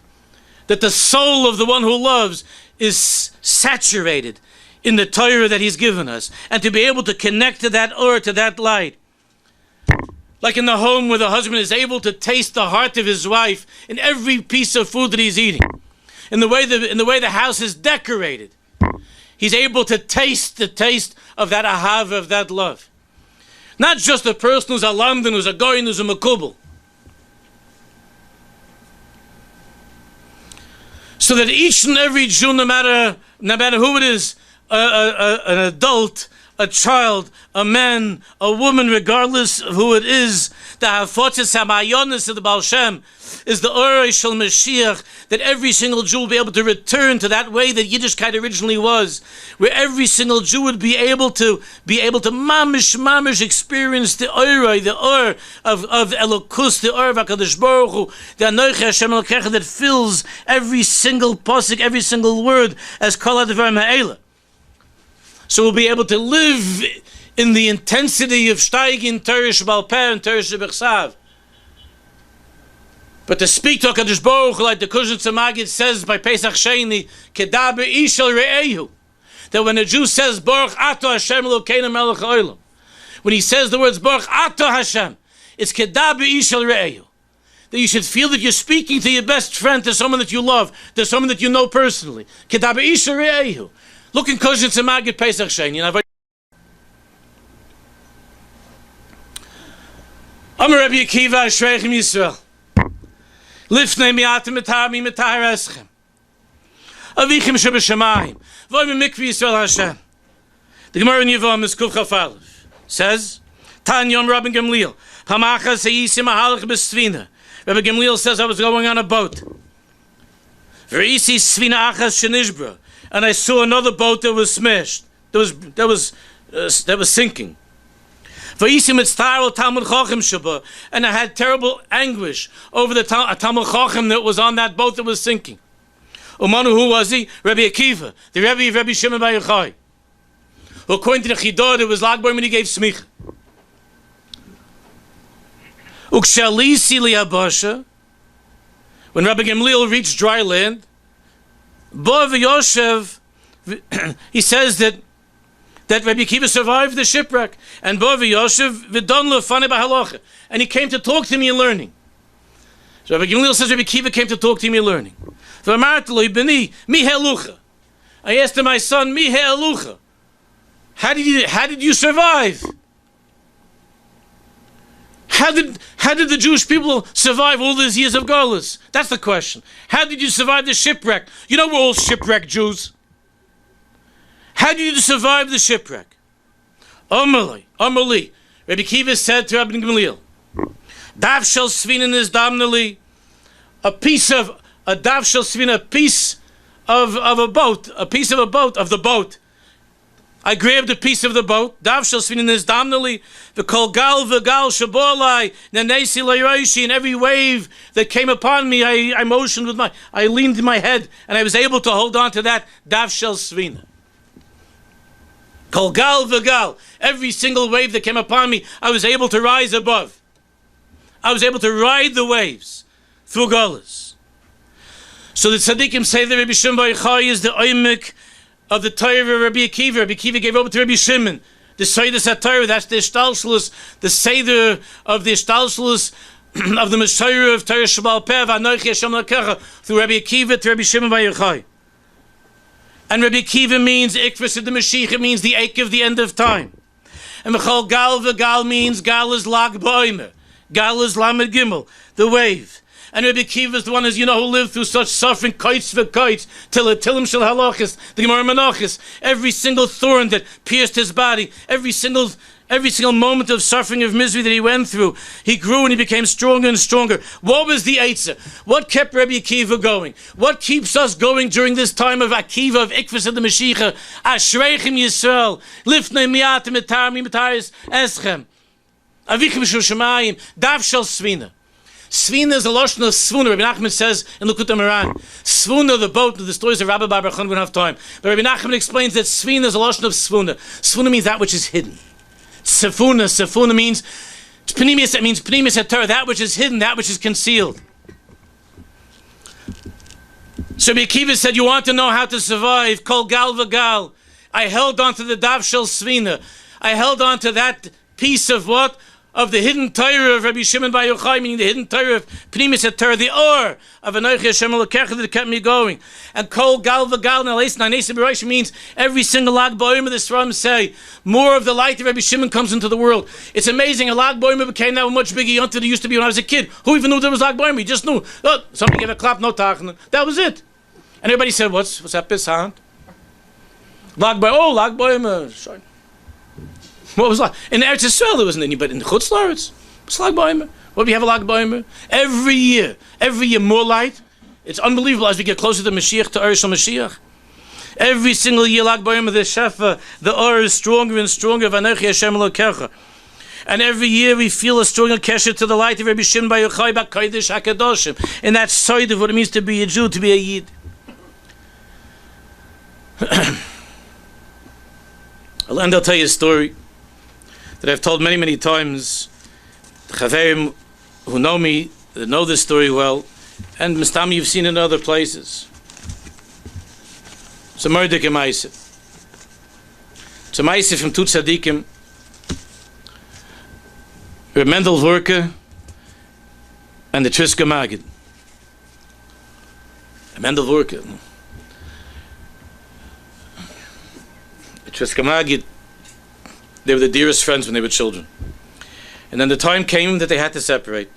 That the soul of the one who loves is saturated in the Torah that he's given us, and to be able to connect to that Or, to that light. Like in the home where the husband is able to taste the heart of his wife in every piece of food that he's eating. In the way the house is decorated. He's able to taste the taste of that ahava, of that love. Not just a person who's a lamdan, who's a goyin, who's a makubal. So that each and every Jew, no matter who it is, an adult, a child, a man, a woman, regardless of who it is, the hafotzes hamayonis of the Baal Shem is the Orei Shel Mashiach, that every single Jew will be able to return to that way that Yiddishkeit originally was, where every single Jew would be able to mamish experience the Orei, the Or of Elokus, the Or of HaKadosh Baruch Hu, the Anochi Hashem Elokecha that fills every single pasuk, every single word as Kol HaDevarim Ha'ela. So we'll be able to live in the intensity of Steigin, Torah Shebal Peh, and Torah Shebechsav. But to speak to HaKadosh Baruch Hu, like the Kuzhin Tzemagid says by Pesach Sheni, Kedaber Ishal Re'ehu, that when a Jew says, Baruch Ato Hashem Elokeinu Melech HaOlam, when he says the words Baruch Ato Hashem, it's Kedaber Ishal Re'ehu. That you should feel that you're speaking to your best friend, to someone that you love, to someone that you know personally. Kedaber Ishal Re'ehu. Look in Kuzhin Tzemagid Pesach Sheni. Amar Rabbi Akiva Ashreichem Yisrael. Lifnei mi'atem etami mitahar eschem. Avichem shebeshamayim. Voy mikvi Yisrael Hashem. The Gemara in Yevom is Kuf Chaf Aleph says, Tan Yom Rabbi Gamliel. Hamachas hayisim ahalach besvina. Rabbi Gamliel says, I was going on a boat. V'isi svina achas shenishbra. And I saw another boat that was smashed. That was that was sinking. And I had terrible anguish over the Talmud Chacham that was on that boat that was sinking. Umanu, who was he? Rabbi Akiva, the Rebbe of Rabbi Shimon Bar Yochai. According to the Chidor, it was Lag Boimer when he gave smicha. Ukshalisi liabasha, when Rabbi Gamliel reached dry land, Bo v'Yoshev, he says that Rabbi Akiva survived the shipwreck, and Bo v'Yoshev v'don lefane b'halacha, and he came to talk to me in learning. So Rabbi Gamliel says Rabbi Akiva came to talk to me in learning. V'amartlo b'ni mi helucha. I asked him, my son, mi helucha. How did you survive? How did the Jewish people survive all these years of Golus? That's the question. How did you survive the shipwreck? You know we're all shipwrecked Jews. How did you survive the shipwreck? Amali. Rabbi Akiva said to Rabbi Gamliel, Dav shel svinin is damnali, a piece of a dav shel svinin, a piece of a boat, of the boat. I grabbed a piece of the boat. Dav shel svinin is damnali, the kol gal v'gal shabolai nenesi leiroshi, and every wave that came upon me, I motioned with I leaned my head, and I was able to hold on to that dav shel svina. Kol gal v'gal, every single wave that came upon me, I was able to rise above. I was able to ride the waves through Golas. So the tzaddikim say that Rabbi Shimon Bar Yochai is the oimek of the Torah of Rabbi Akiva. Rabbi Akiva gave over to Rabbi Shimon the Seder Satorah. That's the Ishtalshlus, the Seder of the Ishtalshlus of the Messiah of Torah Shabbat Peh V'Anochi Hashem L'Kecha through Rabbi Akiva to Rabbi Shimon Bar Yochai. And Rabbi Akiva means Ikvus of the Mashiach. It means the Eik of the end of time. And Mechal Gal V'Gal means Gal is Lag B'Omer, Gal is Lamed Gimel, the wave. And Rabbi Akiva is the one, as you know, who lived through such suffering, kites v'kites, till shel halachas, the Gemara Menachos, every single thorn that pierced his body, every single moment of suffering, of misery that he went through, he grew and he became stronger and stronger. What was the Eitzah? What kept Rabbi Akiva going? What keeps us going during this time of Akiva, of Ikvus of the Mashiach? Ashreichem Yisrael, Lifnei Miatim Mitaris Eschem, Avichem Shel Shemayim, Dav Shel Svina. Svina is a lotion of Svuna. Rabbi Nachman says in Likutei Moharan, Svuna, the boat, the stories of Rabbi Bar Bar Chon, we don't have time. But Rabbi Nachman explains that Svina is a lotion of Svuna. Svuna means that which is hidden. Sefuna means Pnimius, it means Pnimius Hatorah, that which is hidden, that which is concealed. So Rabbi Akiva said, you want to know how to survive, Kol Gal V'Gal. I held on to the Dav Shel Svina. I held on to that piece of what? Of the hidden Torah of Rabbi Shimon Bar Yochai, meaning the hidden Torah of Pnimis HaTorah, the Or of Anochi Hashem L'Kecha that kept me going. And Kol Gal V'Gal Na'Nesim means every single Lag B'Omer, the Sram say, more of the light of Rabbi Shimon comes into the world. It's amazing, a Lag B'Omer became now much bigger than it used to be when I was a kid. Who even knew there was Lag B'Omer? You just knew. Oh, somebody gave a clap, no tachna. That was it. And everybody said, what's that piss sound? Lag B'Omer. What was like in Eretz Yisrael? There wasn't anybody in the Chutz La'aretz. It's Lag B'Omer. What do we have a Lag B'Omer? Every year more light. It's unbelievable as we get closer to Mashiach, to Eresh Mashiach. Every single year, Lag B'Omer, the Shefa, the Or is stronger and stronger. V'Anochi Hashem L'Kecha. And every year we feel a stronger kesher to the light of Rabbi Shimon Bar Yochai B'Kodesh HaKadoshim. And that's side of what it means to be a Jew, to be a Yid. I'll tell you a story that I've told many, many times. The Chaverim who know me, that know this story well, and Mistami you've seen in other places. It's a Mordek Maise. It's a Maise from Tut Tzadikim. Reb Mendel Vorke and the Triska Magid. Mendel Vorke. The Triska Magid, they were the dearest friends when they were children. And then the time came that they had to separate,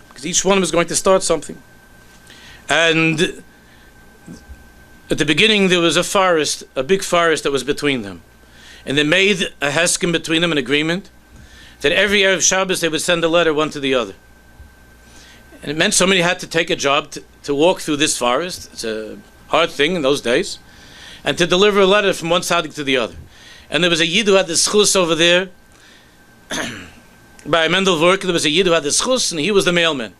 because each one was going to start something. And at the beginning there was a forest, a big forest that was between them. And they made a heskim between them, an agreement, that every Erev Shabbos they would send a letter one to the other. And it meant somebody had to take a job to walk through this forest. It's a hard thing in those days. And to deliver a letter from one tzaddik to the other. And there was a Yid who had the schus over there. By Mendel Vorker, there was a Yid who had the schus, and he was the mailman.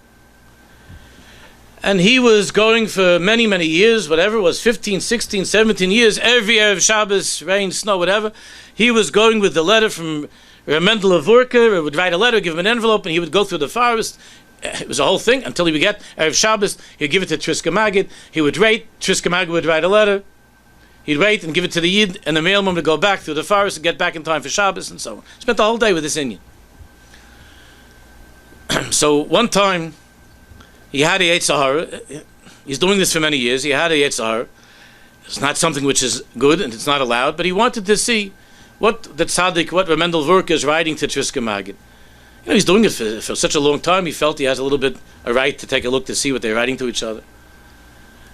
And he was going for many, many years, whatever it was, 15, 16, 17 years, every Erev Shabbos, rain, snow, whatever. He was going with the letter from Mendel Vorker. He would write a letter, give him an envelope, and he would go through the forest. It was a whole thing until he would get Erev Shabbos. He'd give it to Triska Magid. He would write. Triska Magid would write a letter. He'd wait and give it to the Yid, and the mailman would go back through the forest and get back in time for Shabbos and so on. Spent the whole day with this Indian. So one time, he had a Yetzirah. He's doing this for many years. He had a Yetzirah. It's not something which is good and it's not allowed, but he wanted to see what the tzaddik, what Mendel Vorker is writing to Triska Magid. You know, he's doing it for such a long time. He felt he has a little bit a right to take a look to see what they're writing to each other.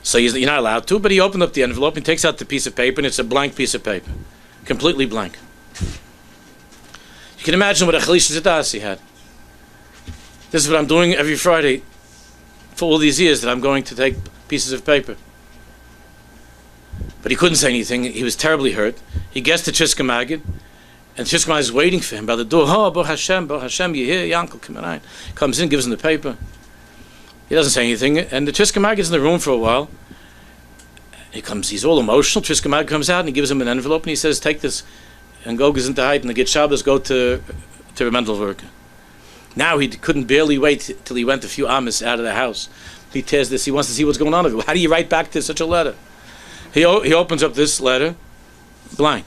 So you're not allowed to, but he opened up the envelope and takes out the piece of paper, and it's a blank piece of paper, completely blank. You can imagine what a Chalish Zedas he had. This is what I'm doing every Friday for all these years, that I'm going to take pieces of paper. But he couldn't say anything. He was terribly hurt. He gets to Triska Magid, and Triska Magid is waiting for him by the door. Oh, Baruch Hashem, you here? Yankel, come in. Comes in, gives him the paper. He doesn't say anything, and the Triska Magid is in the room for a while. He's all emotional. Triska Magid comes out, and he gives him an envelope, and he says, take this, and go gesundheit, and the Git Shabbos, go to Mendel Vorker. Now he couldn't barely wait till he went a few amas out of the house. He tears this. He wants to see what's going on. How do you write back to such a letter? He opens up this letter, blank.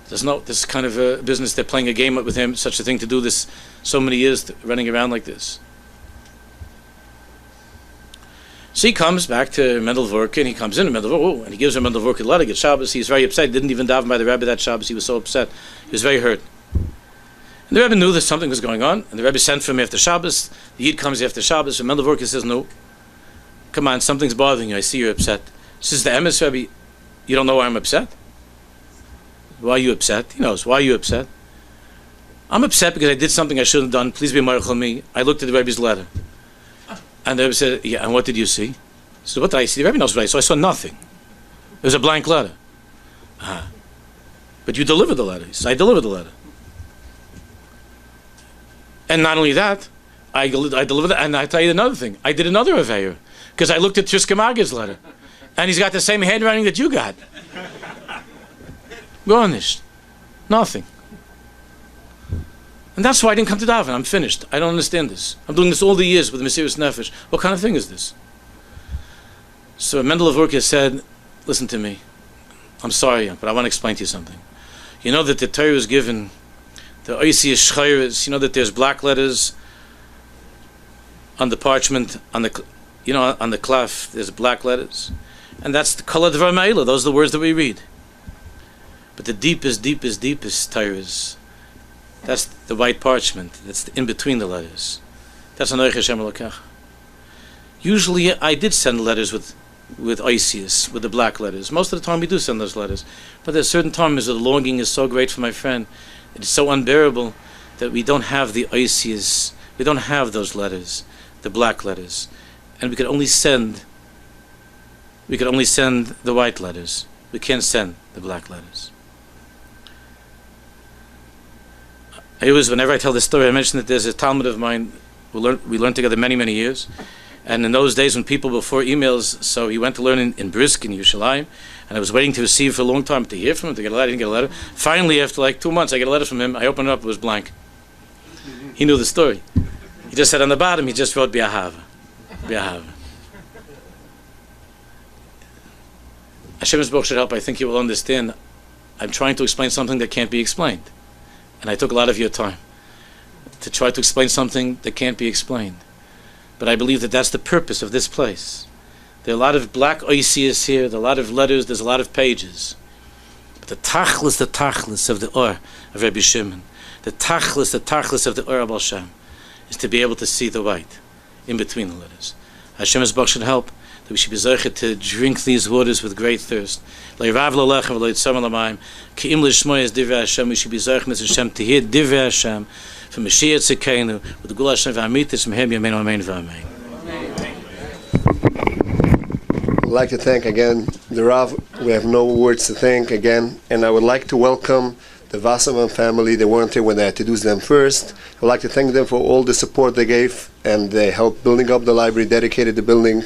There's no this kind of a business. They're playing a game with him. Such a thing to do this so many years, running around like this. So he comes back to Mendel Vorker, and he comes in Mendel Vorker, and he gives him Mendel Vorker a letter. Get Shabbos. He's very upset. He didn't even daven by the Rebbe that Shabbos. He was so upset. He was very hurt. And the Rebbe knew that something was going on, and the Rebbe sent for him after Shabbos. The Yid comes after Shabbos, and Mendel Vorker says, no, come on, something's bothering you. I see you're upset. He says, the emes Rebbe, you don't know why I'm upset? Why are you upset? He knows. Why are you upset? I'm upset because I did something I shouldn't have done. Please be marich on me. I looked at the Rebbe's letter. And the Rebbe said, yeah, and what did you see? He said, what did I see? The Rebbe knows what I saw. I saw nothing. It was a blank letter. But you delivered the letter. He said, I delivered the letter. And not only that, I delivered it, and I tell you another thing. I did another Aveyer, because I looked at Triska Magid's letter, and he's got the same handwriting that you got. Garnished. Nothing. And that's why I didn't come to daven. I'm finished. I don't understand this. I'm doing this all the years with Mesiras Nefesh. What kind of thing is this? So Mendel Vorker said, listen to me. I'm sorry, but I want to explain to you something. You know that the Torah was given, the Oisius Shchayres, you know that there's black letters on the parchment, on the clef, there's black letters. And that's the Kol HaDvar Me'ela. Those are the words that we read. But the deepest Torahs, that's the white parchment. That's in between the letters. That's Anoich Hashem Elokech. Usually I did send letters with Oisius, with the black letters. Most of the time we do send those letters. But there's certain times the longing is so great for my friend, it's so unbearable that we don't have the Oisius, we don't have those letters, the black letters. And we could only send the white letters. We can't send the black letters. Whenever I tell this story, I mention that there's a Talmud of mine, we learned together many years. And in those days when people before emails, so he went to learn in Brisk, in Yerushalayim, and I was waiting to receive for a long time to hear from him, to get a letter. I didn't get a letter. Finally, after like 2 months, I get a letter from him. I opened it up, it was blank. He knew the story. He just said on the bottom, he just wrote B'Ahava. B'Ahava. Hashem's book should help. I think you will understand. I'm trying to explain something that can't be explained. And I took a lot of your time to try to explain something that can't be explained. But I believe that that's the purpose of this place. There are a lot of black oisias here, there are a lot of letters, there's a lot of pages. But the tachlis of the Or of Rabbi Shimon, the tachlis of the Or of Baal Shem, is to be able to see the white in between the letters. Hashem's book should help that we should be zeichet to drink these waters with great thirst. Le'irav l'lechem v'lo'yitzam l'mayim ki'im l'shmoyes divrei Hashem. We should be zeichet Mr. Hashem to hear divrei Hashem from Mashiach Tzidkeinu with the Gula Hashem v'amitis from Hem Yameinu Amen v'Amen. like to thank again the Rav. We have no words to thank again. And I would like to welcome the Wasserman family. They weren't here when I introduced them first. I would like to thank them for all the support they gave, and they helped building up the library, dedicated the building.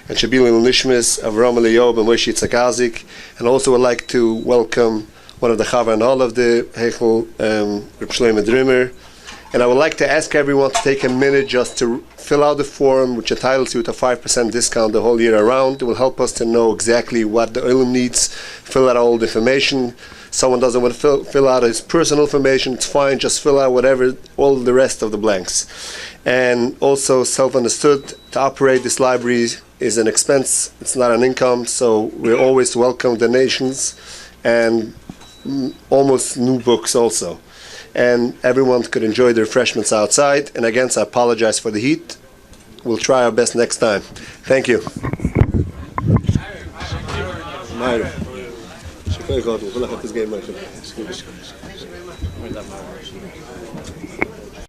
And Shabil Nishmis, Avram Eliyahu, and Moshe Tzakazik. And also would like to welcome one of the Chava and all of the Heichel, Reb Shlomo Drimmer. And I would like to ask everyone to take a minute just to fill out the form, which entitles you to a 5% discount the whole year around. It will help us to know exactly what the Olim needs, fill out all the information. Someone doesn't want to fill out his personal information, it's fine, just fill out whatever, all the rest of the blanks. And also self-understood, to operate this library is an expense, it's not an income, so we're always welcome donations and almost new books also. And everyone could enjoy the refreshments outside. And again, I apologize for the heat. We'll try our best next time. Thank you.